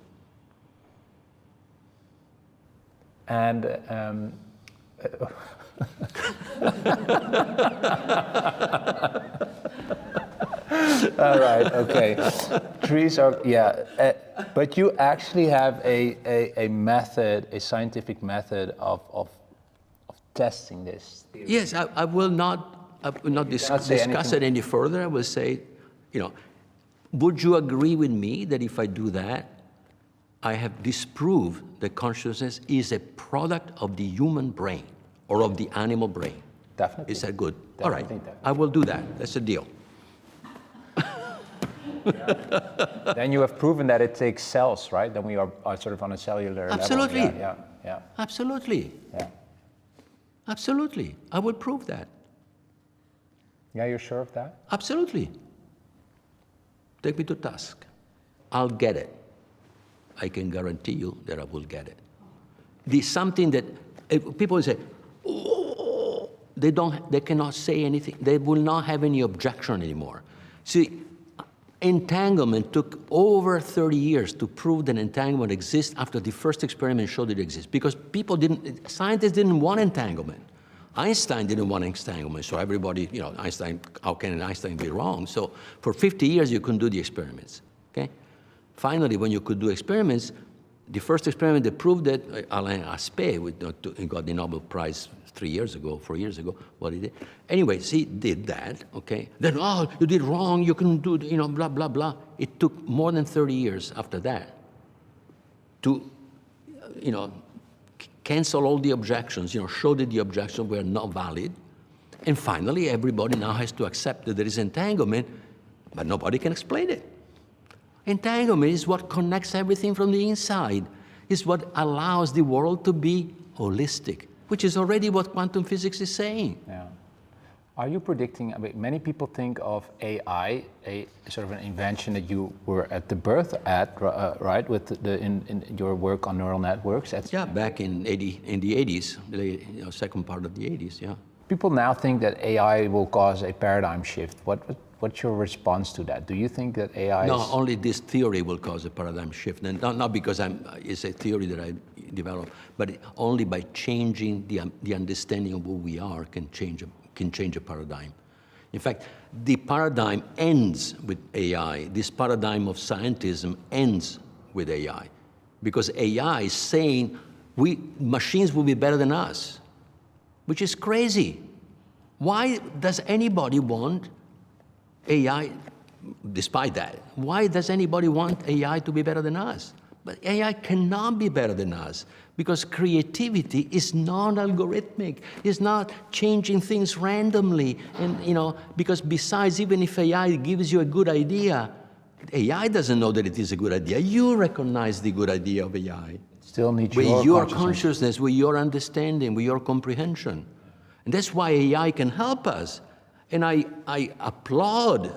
And all right, okay. Trees are, yeah, but you actually have a method, a scientific method of testing this theory. Yes, I will not discuss it any further. I will say, you know, would you agree with me that if I do that, I have disproved that consciousness is a product of the human brain or of the animal brain? Definitely. Is that good? Definitely, all right, definitely. I will do that. That's a deal. Then you have proven that it takes cells, right? Then we are sort of on a cellular Absolutely. level. Yeah. Absolutely. Yeah. Absolutely. I will prove that. Yeah, you're sure of that? Absolutely. Take me to task. I'll get it. I can guarantee you that I will get it. There's something that people say, oh, they cannot say anything. They will not have any objection anymore. See, entanglement took over 30 years to prove that entanglement exists after the first experiment showed it exists. Because scientists didn't want entanglement. Einstein didn't want entanglement, so everybody, Einstein, how can Einstein be wrong? So for 50 years, you couldn't do the experiments, okay? Finally, when you could do experiments, the first experiment that proved that, Alain Aspect, he got the Nobel Prize 4 years ago, what he did. Anyways, he did that, okay? Then, oh, you did wrong, you couldn't do, blah, blah, blah. It took more than 30 years after that to, cancel all the objections, show that the objections were not valid. And finally, everybody now has to accept that there is entanglement, but nobody can explain it. Entanglement is what connects everything from the inside. It's what allows the world to be holistic, which is already what quantum physics is saying. Yeah. Are you predicting, many people think of AI, a sort of an invention that you were at the birth at, right, with in your work on neural networks? Yeah, back in the 80s, the second part of the 80s, yeah. People now think that AI will cause a paradigm shift. What's your response to that? Do you think that AI No, only this theory will cause a paradigm shift. And not because it's a theory that I developed, but only by changing the understanding of who we are can change a paradigm. In fact, the paradigm ends with AI. This paradigm of scientism ends with AI. Because AI is saying machines will be better than us, which is crazy. Why does anybody want AI, despite that, why does anybody want AI to be better than us? But AI cannot be better than us because creativity is non-algorithmic. It's not changing things randomly. And, because besides, even if AI gives you a good idea, AI doesn't know that it is a good idea. You recognize the good idea of AI. Still needs with your consciousness, with your understanding, with your comprehension. And that's why AI can help us. And I applaud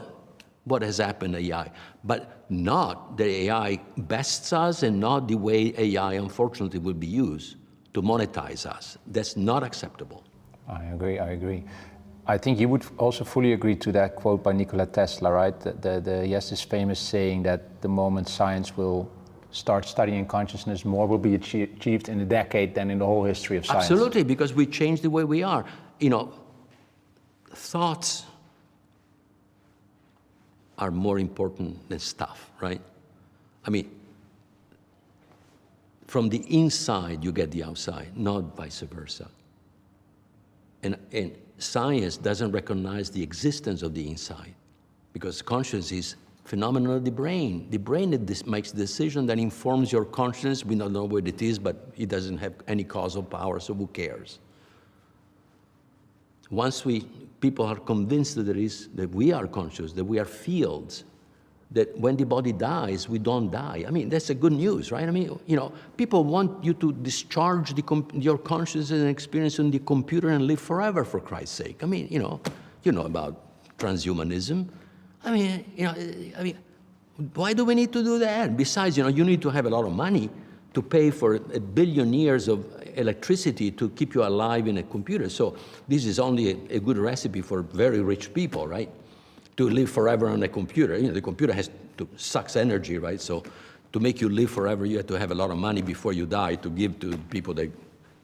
what has happened to AI, but not that AI bests us and not the way AI, unfortunately, will be used to monetize us. That's not acceptable. I agree. I think you would also fully agree to that quote by Nikola Tesla, right? He has this famous saying that the moment science will start studying consciousness, more will be achieved in a decade than in the whole history of science. Absolutely, because we change the way we are. Thoughts are more important than stuff, right? From the inside, you get the outside, not vice versa. And science doesn't recognize the existence of the inside because consciousness is phenomenon of the brain. The brain makes the decision that informs your consciousness. We don't know what it is, but it doesn't have any causal power, so who cares? Once people are convinced that we are conscious, that we are fields, that when the body dies, we don't die. That's a good news, right? People want you to discharge your consciousness and experience on the computer and live forever, for Christ's sake. You know about transhumanism. Why do we need to do that? Besides, you need to have a lot of money to pay for 1 billion years of electricity to keep you alive in a computer. So this is only a good recipe for very rich people, right? To live forever on a computer. The computer sucks energy, right? So to make you live forever, you have to have a lot of money before you die to give to people that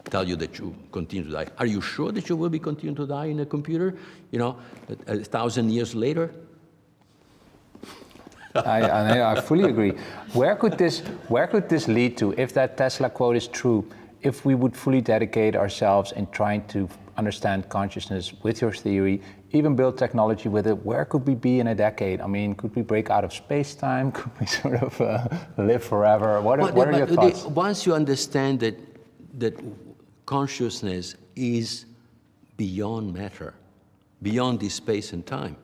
tell you that you continue to die. Are you sure that you will be continue to die in a computer, 1,000 years later? I fully agree. Where could this lead to if that Tesla quote is true? If we would fully dedicate ourselves in trying to understand consciousness with your theory, even build technology with it, where could we be in a decade? Could we break out of space-time? Could we sort of live forever? What are your thoughts? Once you understand that consciousness is beyond matter, beyond this space and time,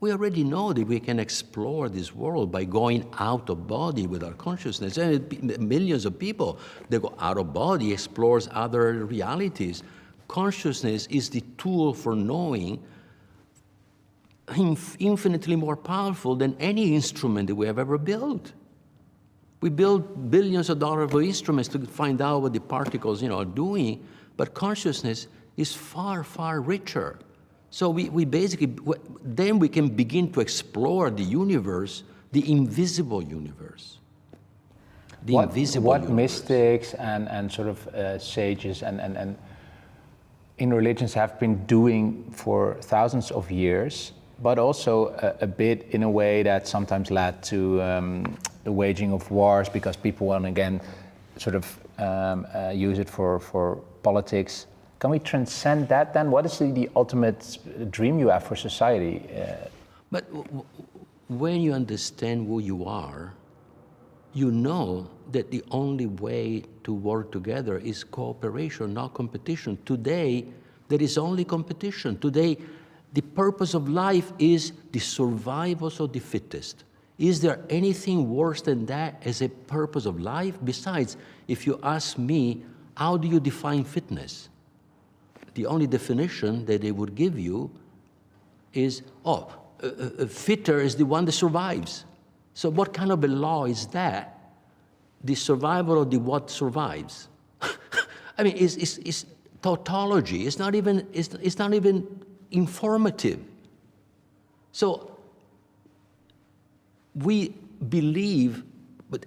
we already know that we can explore this world by going out of body with our consciousness. And millions of people that go out of body explores other realities. Consciousness is the tool for knowing infinitely more powerful than any instrument that we have ever built. We build billions of dollars of instruments to find out what the particles, are doing, but consciousness is far, far richer. So we basically, then we can begin to explore the universe, the invisible universe. What mystics and sort of sages and in religions have been doing for thousands of years, but also a bit in a way that sometimes led to the waging of wars because people want to again sort of use it for politics. Can we transcend that then? What is the ultimate dream you have for society? But when you understand who you are, you know that the only way to work together is cooperation, not competition. Today, there is only competition. Today, the purpose of life is the survival of the fittest. Is there anything worse than that as a purpose of life? Besides, if you ask me, how do you define fitness? The only definition that they would give you is, fitter is the one that survives. So what kind of a law is that? The survival of the what survives? I mean, it's tautology. It's not even informative. So we believe, but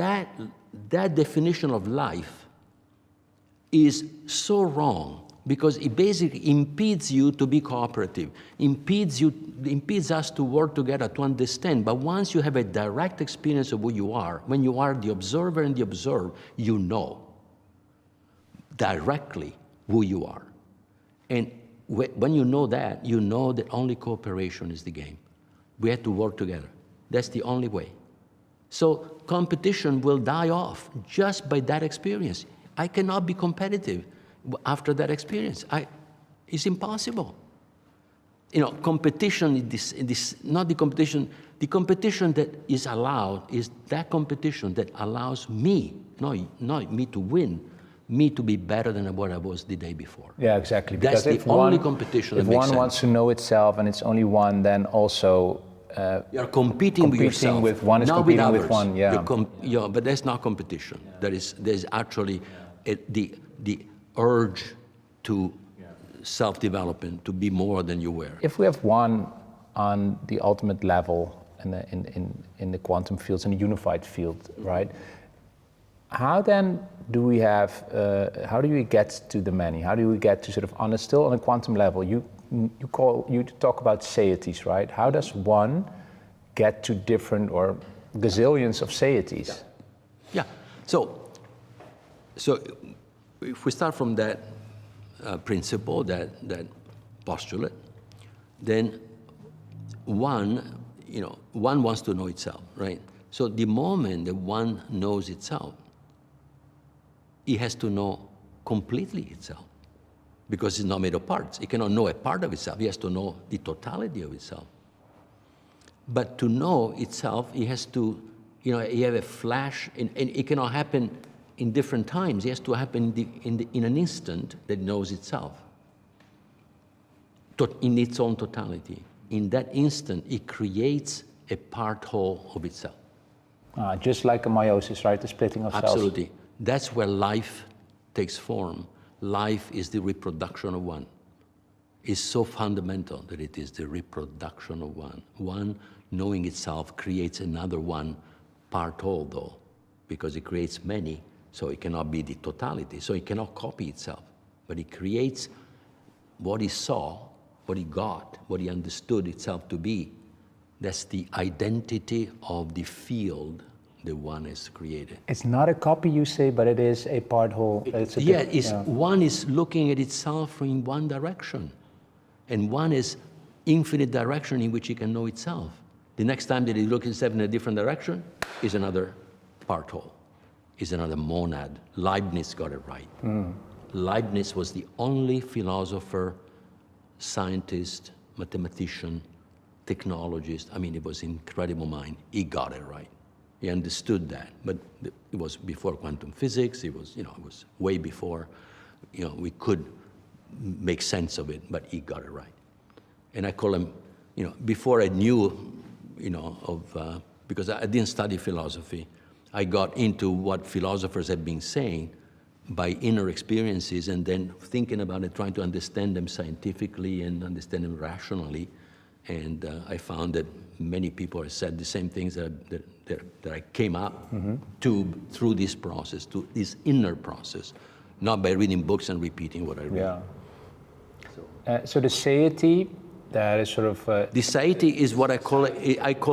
that definition of life is so wrong because it basically impedes you to be cooperative, impedes us to work together, to understand. But once you have a direct experience of who you are, when you are the observer and the observed, you know directly who you are. And when you know that only cooperation is the game. We have to work together. That's the only way. So competition will die off just by that experience. I cannot be competitive after that experience. It's impossible. Competition is not the competition. The competition that is allowed is that competition that allows me, not me to win, me to be better than what I was the day before. Yeah, exactly. That's the only competition that makes sense. If one wants to know itself and it's only one, then also you're competing with yourself. With one is competing with one. Yeah. But that's not competition. Yeah. There's actually the urge to self-development, to be more than you were. If we have one on the ultimate level in the quantum fields, in the unified field, right? How then do we have? How do we get to the many? How do we get to sort of still on a quantum level? You talk about seities, right? How does one get to different or gazillions of seities? Yeah. So if we start from that principle, that postulate, then one wants to know itself, right? So the moment that one knows itself, it has to know completely itself, because it's not made of parts. It cannot know a part of itself. It has to know the totality of itself. But to know itself, it has to, you have a flash, and it cannot happen in different times. It has to happen in an instant that knows itself, in its own totality. In that instant, it creates a part whole of itself. Just like a meiosis, right? The splitting of cells. Absolutely. That's where life takes form. Life is the reproduction of one. It's so fundamental that it is the reproduction of one. One knowing itself creates another one, part whole though, because it creates many, so it cannot be the totality. So it cannot copy itself, but it creates what it saw, what it got, what it understood itself to be. That's the identity of the field the one is created. It's not a copy, you say, but it is a part whole. One is looking at itself in one direction, and one is infinite direction in which it can know itself. The next time that it looks at itself in a different direction is another part whole, is another monad. Leibniz got it right. Leibniz was the only philosopher, scientist, mathematician, technologist. I mean, it was an incredible mind. He got it right. He understood that, but it was before quantum physics. It was, it was way before, we could make sense of it, but he got it right. And I call him, before I knew, because I didn't study philosophy, I got into what philosophers have been saying by inner experiences and then thinking about it, trying to understand them scientifically and understand them rationally. And I found that many people have said the same things that I came up to through this process, to this inner process, not by reading books and repeating what I read. Yeah. So the satiety, that is sort of... The satiety is what I call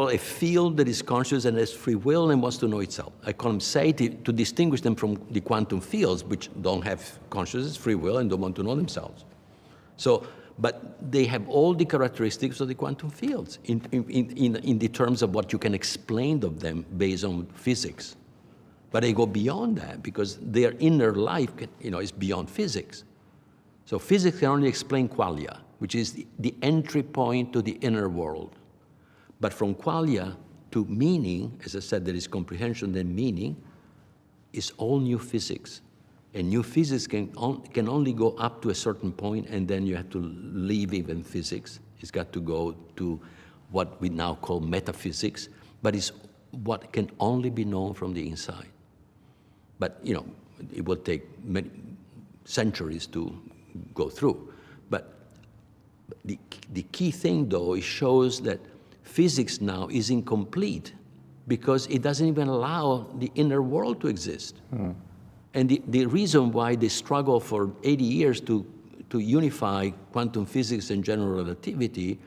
a field that is conscious and has free will and wants to know itself. I call them satiety to distinguish them from the quantum fields, which don't have consciousness, free will, and don't want to know themselves. So, but they have all the characteristics of the quantum fields in the terms of what you can explain of them based on physics. But they go beyond that because their inner life, is beyond physics. So physics can only explain qualia, which is the entry point to the inner world. But from qualia to meaning, as I said, there is comprehension, then meaning, is all new physics. And new physics can only go up to a certain point, and then you have to leave even physics. It's got to go to what we now call metaphysics, but it's what can only be known from the inside. But, it will take many centuries to go through. But the key thing, though, it shows that physics now is incomplete because it doesn't even allow the inner world to exist. And the reason why they struggle for 80 years to unify quantum physics and general relativity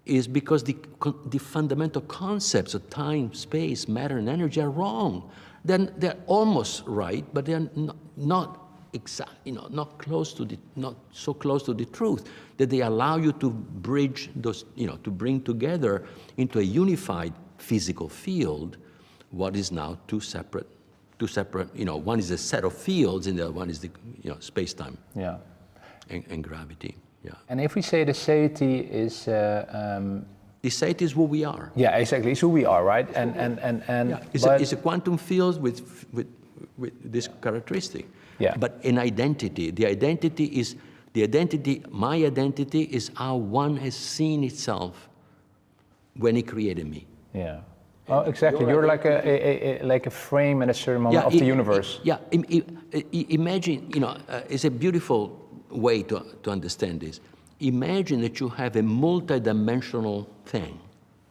is because the fundamental concepts of time, space, matter, and energy are wrong. They're almost right, but they're not exact, not so close to the truth that they allow you to bridge those, to bring together into a unified physical field what is now two separate, one is a set of fields and the other one is the, space-time. Yeah. And gravity. Yeah. And if we say the satiety is the state is who we are. Yeah, exactly. It's who we are, right? And yeah. It's a quantum field with this characteristic. Yeah. But an identity. My identity is how one has seen itself when he created me. Yeah. Oh, exactly. You're like a frame at a certain moment of the universe. Imagine, it's a beautiful way to understand this. Imagine that you have a multidimensional thing,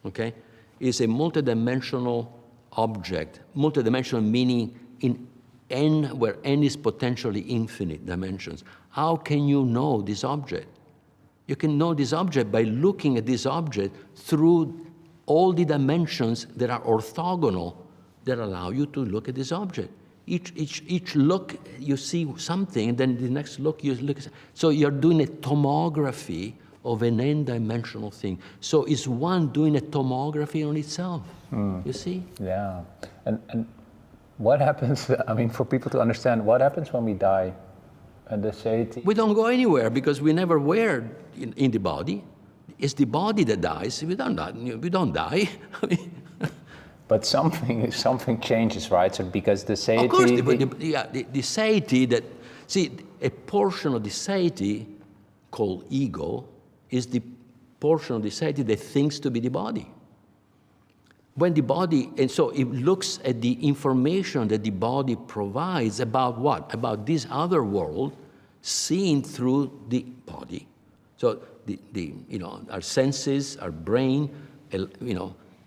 okay? It's a multidimensional object, multidimensional meaning in n, where n is potentially infinite dimensions. How can you know this object? You can know this object by looking at this object through all the dimensions that are orthogonal that allow you to look at this object. Each look, you see something, and then the next look, you look. So you're doing a tomography of an n-dimensional thing. So is one doing a tomography on itself, you see? Yeah. And what happens, for people to understand, what happens when we die? And the satiety? We don't go anywhere because we never were in the body. It's the body that dies. We don't die. But something changes, right? So because the satiety... Of course, the satiety that... See, a portion of the satiety called ego is the portion of the satiety that thinks to be the body. When the body... And so it looks at the information that the body provides about what? About this other world seen through the body. So our senses, our brain,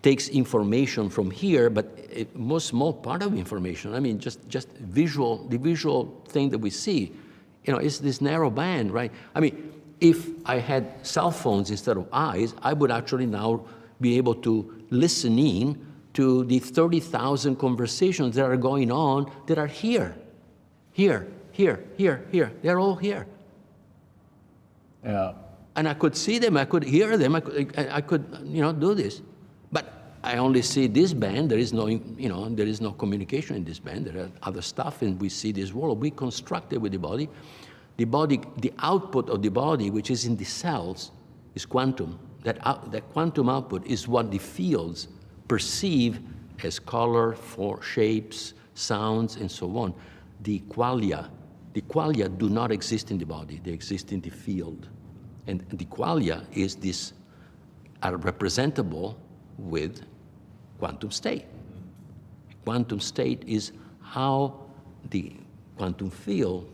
takes information from here, but a most small part of information. Just the visual thing that we see, is this narrow band, right? If I had cell phones instead of eyes, I would actually now be able to listen in to the 30,000 conversations that are going on that are here. They're all here. Yeah. And I could see them, I could hear them, I could do this. But I only see this band. There is no communication in this band. There are other stuff, and we see this world. We construct it with the body. The output of the body, which is in the cells, is quantum. That quantum output is what the fields perceive as color, shapes, sounds, and so on. The qualia do not exist in the body. They exist in the field. And the qualia are representable with quantum state. quantum state is how the quantum field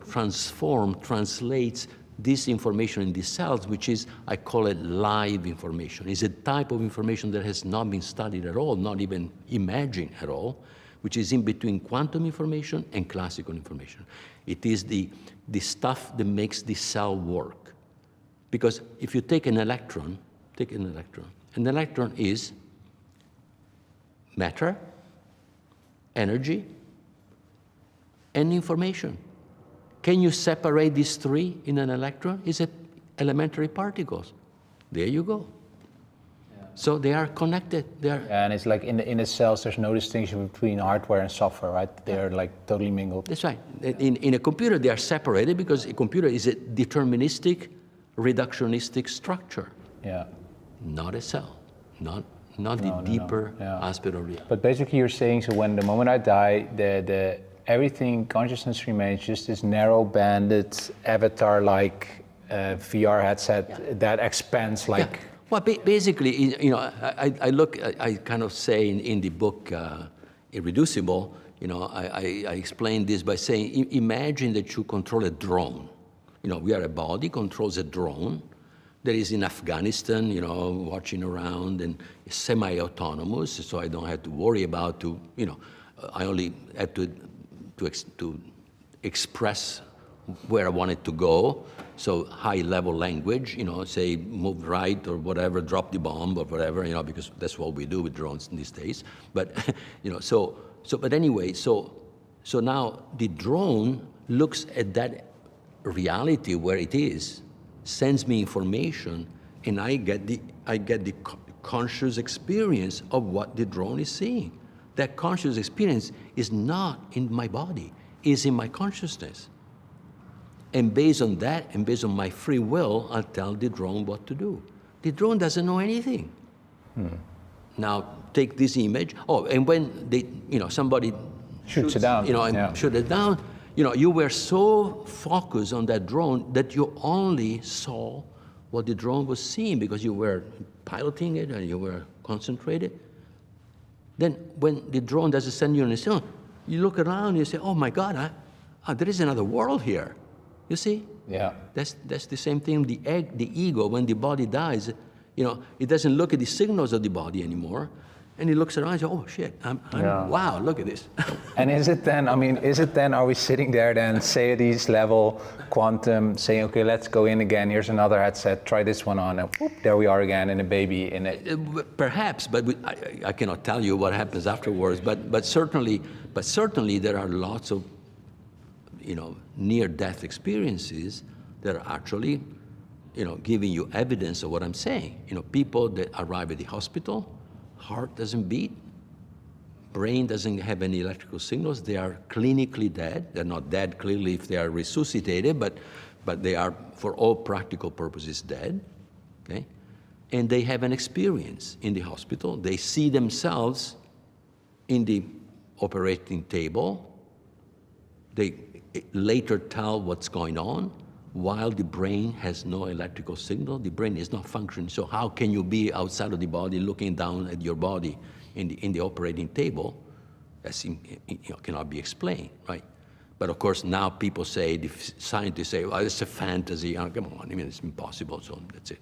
translates this information in the cells, which is, I call it live information. It's a type of information that has not been studied at all, not even imagined at all, which is in between quantum information and classical information. It is the stuff that makes the cell work. Because if you take an electron is matter, energy, and information. Can you separate these three in an electron? It's elementary particles. There you go. Yeah. So they are connected. And it's like in the cells, there's no distinction between hardware and software, right? They're like totally mingled. That's right. In a computer, they are separated because a computer is a deterministic, reductionistic structure. Yeah. Not a cell. Not the deeper aspect of reality. But basically, you're saying, so when the moment I die, the everything, consciousness remains just this narrow-banded, avatar-like VR headset that expands like... Yeah. Well, basically, I kind of say in the book, Irreducible, I explain this by saying, imagine that you control a drone. We are a body, controls a drone that is in Afghanistan, watching around and semi-autonomous, so I don't have to worry about I only have to express where I want it to go. So high-level language, say move right or whatever, drop the bomb or whatever, because that's what we do with drones these days. But but anyway, so now the drone looks at that reality where it is, sends me information, and I get the conscious experience of what the drone is seeing. That conscious experience is not in my body, is in my consciousness. And based on that, and based on my free will, I'll tell the drone what to do. The drone doesn't know anything. Now, take this image. Oh, and when somebody shoots it down, shoot it down, you were so focused on that drone that you only saw what the drone was seeing because you were piloting it and you were concentrated. Then when the drone doesn't send you on its own, you look around and you say, oh my God, there is another world here. You see? Yeah. That's the same thing. The ego, when the body dies, it doesn't look at the signals of the body anymore. And he looks around and says, oh shit, wow, look at this. And is it then, are we sitting there then, say at this level, quantum, saying, okay, let's go in again, here's another headset, try this one on, and whoop, there we are again in a baby. Perhaps, but I cannot tell you what happens afterwards, but certainly there are lots of, near-death experiences that are actually, giving you evidence of what I'm saying. People that arrive at the hospital, heart doesn't beat, brain doesn't have any electrical signals, they are clinically dead. They're not dead clearly if they are resuscitated, but they are, for all practical purposes, dead, okay? And they have an experience in the hospital. They see themselves in the operating table. They later tell what's going on, while the brain has no electrical signal. The brain is not functioning. So how can you be outside of the body looking down at your body in the operating table? That cannot be explained, right? But of course, now people say, the scientists say, well, it's a fantasy. Oh, come on, it's impossible, so that's it.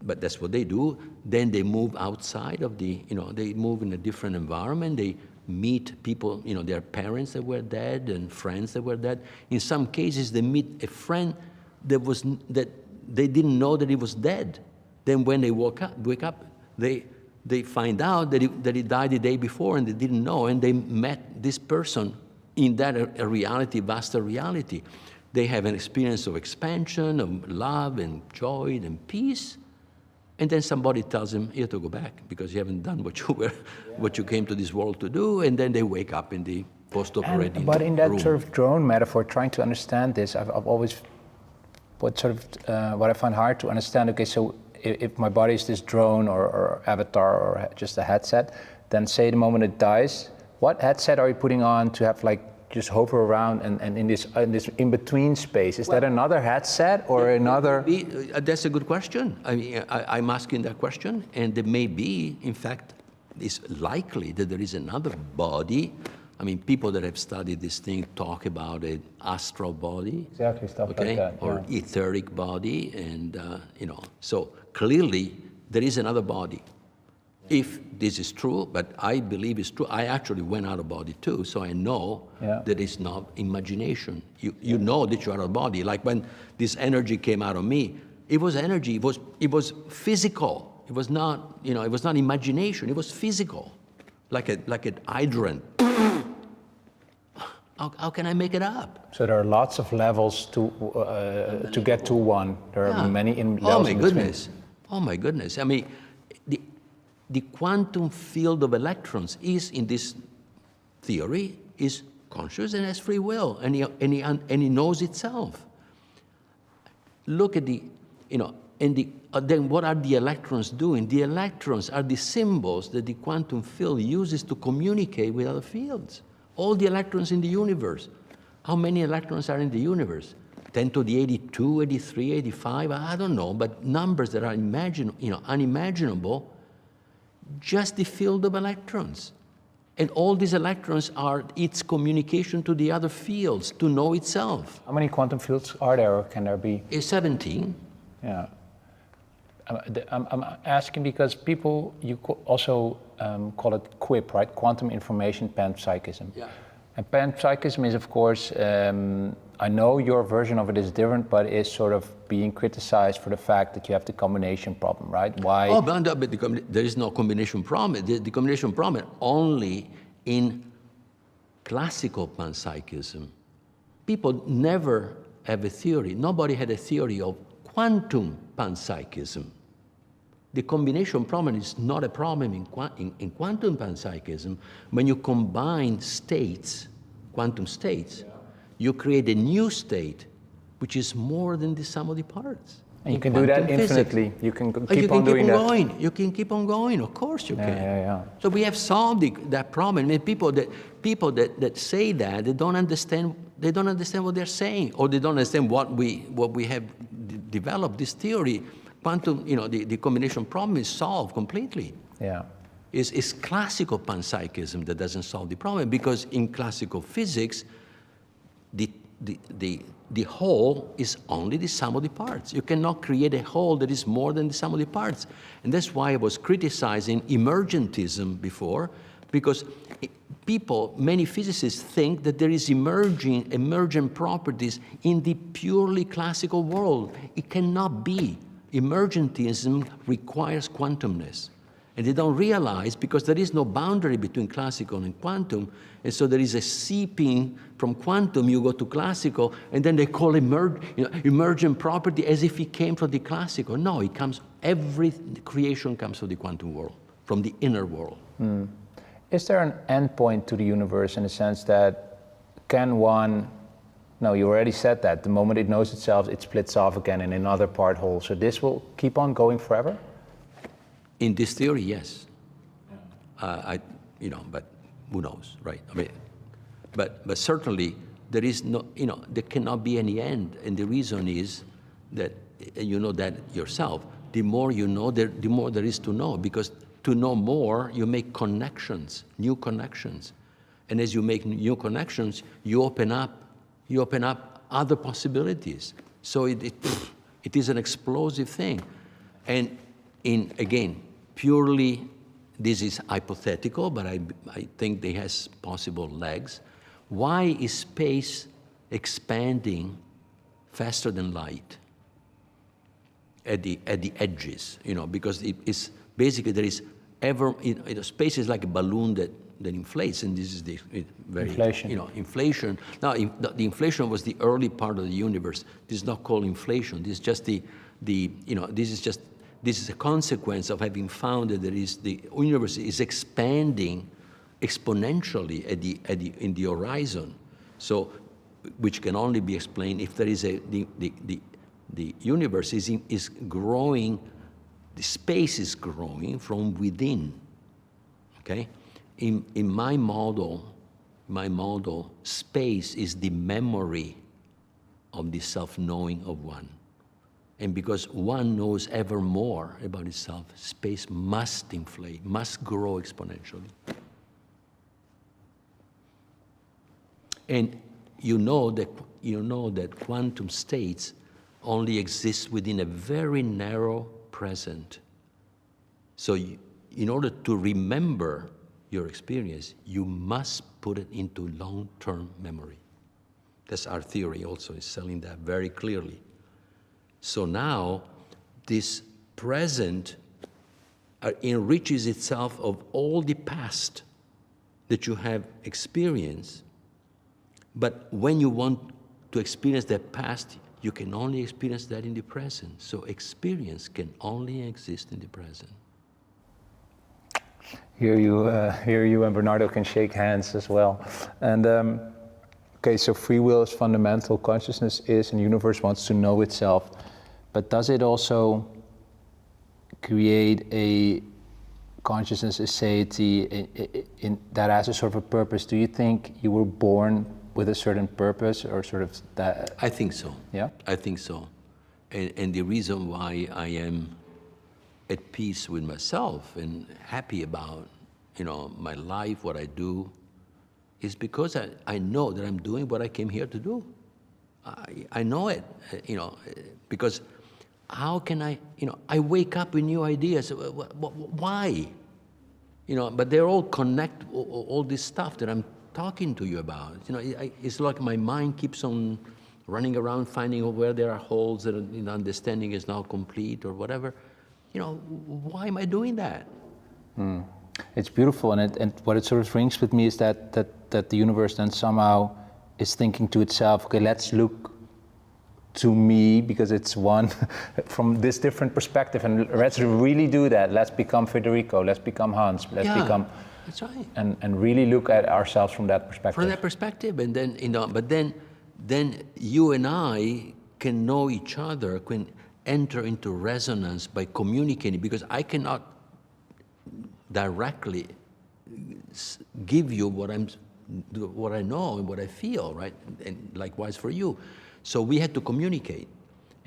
But that's what they do. Then they move outside of they move in a different environment. They meet people, their parents that were dead and friends that were dead. In some cases, they meet a friend that they didn't know that he was dead. Then when they wake up, they find out that he died the day before and they didn't know, and they met this person in that a reality, vaster reality. They have an experience of expansion, of love and joy and peace. And then somebody tells them, you have to go back because you haven't done what you came to this world to do. And then they wake up in the post-operating room. But in that sort of drone metaphor, trying to understand this, I've always, what I find hard to understand, okay, so if my body is this drone or avatar or just a headset, then say the moment it dies, what headset are you putting on to have just hover around and in this in-between space? Is that another headset or another? That's a good question. I'm asking that question, and there may be, in fact, it's likely that there is another body. I mean, people that have studied this thing talk about an astral body. Exactly, stuff like that. Or etheric body, and so clearly there is another body. If this is true, but I believe it's true, I actually went out of body too, so I know that it's not imagination. You know that you're out of body. Like when this energy came out of me, it was energy. It was physical. It was not it was not imagination. It was physical, like an hydrant. How can I make it up? So there are lots of levels to get to one. There are many levels in between. Oh my goodness! I mean, the quantum field of electrons is, in this theory, is conscious and has free will, and he knows itself. Look at then what are the electrons doing? The electrons are the symbols that the quantum field uses to communicate with other fields. All the electrons in the universe. How many electrons are in the universe? 10 to the 82, 83, 85, I don't know, but numbers that are unimaginable, just the field of electrons. And all these electrons are its communication to the other fields to know itself. How many quantum fields are there, or can there be? It's 17. Yeah. I'm asking because people, also call it QIP, right? Quantum Information Panpsychism. Yeah. And Panpsychism is, of course, I know your version of it is different, but is sort of being criticized for the fact that you have the combination problem, right? Why? Oh, but there is no combination problem. The combination problem only in classical panpsychism. People never have a theory. Nobody had a theory of quantum panpsychism. The combination problem is not a problem in quantum panpsychism. When you combine states, quantum states, you create a new state which is more than the sum of the parts. And you can do that infinitely. You can keep on doing that. You can keep on going. Of course you can. Yeah. So we have solved that problem. I mean, people that say that, they don't understand what they're saying, or they don't understand what we have developed, this theory. Quantum, the combination problem is solved completely. Yeah. It's classical panpsychism that doesn't solve the problem, because in classical physics, the whole is only the sum of the parts. You cannot create a whole that is more than the sum of the parts. And that's why I was criticizing emergentism before, because many physicists think that there is emergent properties in the purely classical world. It cannot be. Emergentism requires quantumness. And they don't realize, because there is no boundary between classical and quantum, and so there is a seeping from quantum, you go to classical, and then they call emergent property as if it came from the classical. No, every creation comes from the quantum world, from the inner world. Is there an endpoint to the universe, in the sense that no, you already said that. The moment it knows itself, it splits off again in another part whole. So this will keep on going forever? In this theory, yes. But who knows, right? I mean, but certainly there is there cannot be any end. And the reason is that, you know that yourself, the more you know, the more there is to know, because to know more, you make connections, new connections. And as you make new connections, you open up other possibilities. So it is an explosive thing. And again, purely, this is hypothetical, but I think it has possible legs. Why is space expanding faster than light at the edges? Because it's basically there is space is like a balloon that inflates, and this is the very inflation. Inflation. Now, the inflation was the early part of the universe. This is not called inflation. This is just this is a consequence of having found that the universe is expanding exponentially in the horizon. So, which can only be explained if there is the universe is growing, the space is growing from within. Okay, in my model, space is the memory of the self-knowing of one. And because one knows ever more about itself, space must inflate, must grow exponentially. And you know that quantum states only exist within a very narrow present. So in order to remember your experience, you must put it into long-term memory. That's our theory also, is selling that very clearly. So now, this present enriches itself of all the past that you have experienced. But when you want to experience that past, you can only experience that in the present. So experience can only exist in the present. Here you and Bernardo can shake hands as well. And okay, so free will is fundamental, consciousness is, and the universe wants to know itself. But does it also create a consciousness, a satiety that has a sort of a purpose? Do you think you were born with a certain purpose, or sort of that? I think so. Yeah? I think so. And the reason why I am at peace with myself and happy about, my life, what I do, is because I know that I'm doing what I came here to do. I know it, because how can I wake up with new ideas. Why? But they're all all this stuff that I'm talking to you about. It's like my mind keeps on running around finding where there are holes that understanding is now complete or whatever. Why am I doing that? It's beautiful, and what it sort of rings with me is that the universe then somehow is thinking to itself, okay, let's look to me, because it's one from this different perspective, and let's really do that. Let's become Federico, let's become Hans, let's become... That's right. And really look at ourselves from that perspective. From that perspective, and then, but then you and I can know each other, can enter into resonance by communicating, because I cannot directly give you what I know and what I feel, right? And likewise for you. So we had to communicate,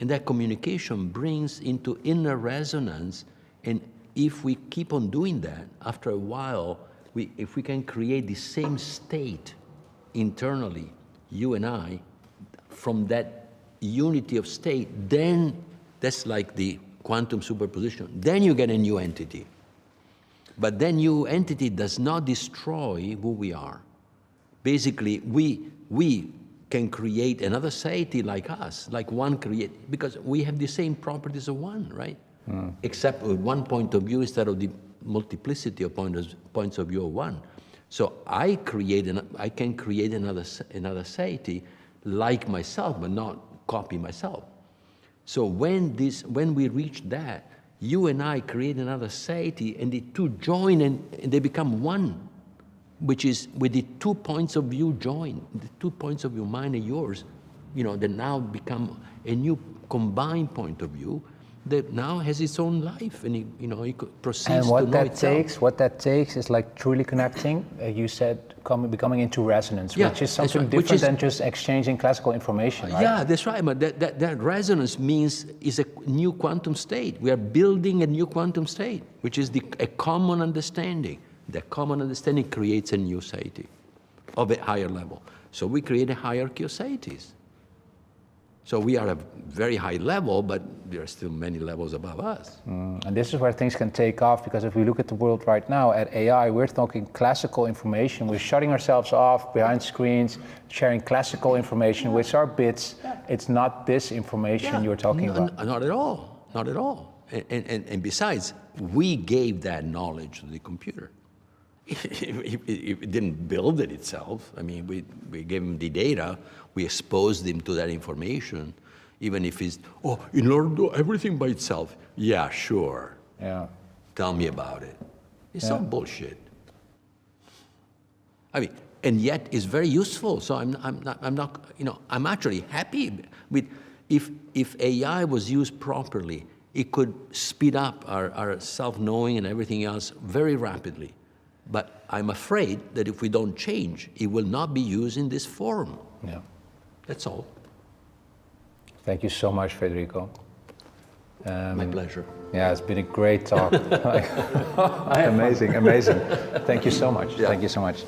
and that communication brings into inner resonance. And if we keep on doing that, after a while, if we can create the same state internally, you and I, from that unity of state, then that's like the quantum superposition. Then you get a new entity. But that new entity does not destroy who we are. Basically, we can create another society like us, like one create, because we have the same properties of one, right? Except with one point of view instead of the multiplicity of points of view of one. So I can create another society like myself, but not copy myself. So when we reach that, you and I create another society, and the two join and they become one, which is with the 2 points of view joined, the 2 points of view, mine and yours, they now become a new combined point of view that now has its own life, and it proceeds to know itself. What that takes is like truly connecting. You said becoming into resonance, which is something different than just exchanging classical information, right? Yeah, that's right. But that resonance means is a new quantum state. We are building a new quantum state, which is a common understanding. That common understanding creates a new society of a higher level. So we create a hierarchy of societies. So we are a very high level, but there are still many levels above us. And this is where things can take off, because if we look at the world right now, at AI, we're talking classical information. We're shutting ourselves off behind screens, sharing classical information, which are bits. It's not this information you're talking about. Not at all. Not at all. And besides, we gave that knowledge to the computer. It didn't build it itself. I mean, we gave him the data, we exposed him to that information, even if it's, in order to do everything by itself. Yeah, sure. Yeah. Tell me about it. It's all bullshit. I mean, and yet it's very useful. So I'm actually happy with, if AI was used properly, it could speed up our self-knowing and everything else very rapidly. But I'm afraid that if we don't change, it will not be used in this form. Yeah. That's all. Thank you so much, Federico. My pleasure. Yeah, it's been a great talk. Amazing. Thank you so much. Yeah. Thank you so much.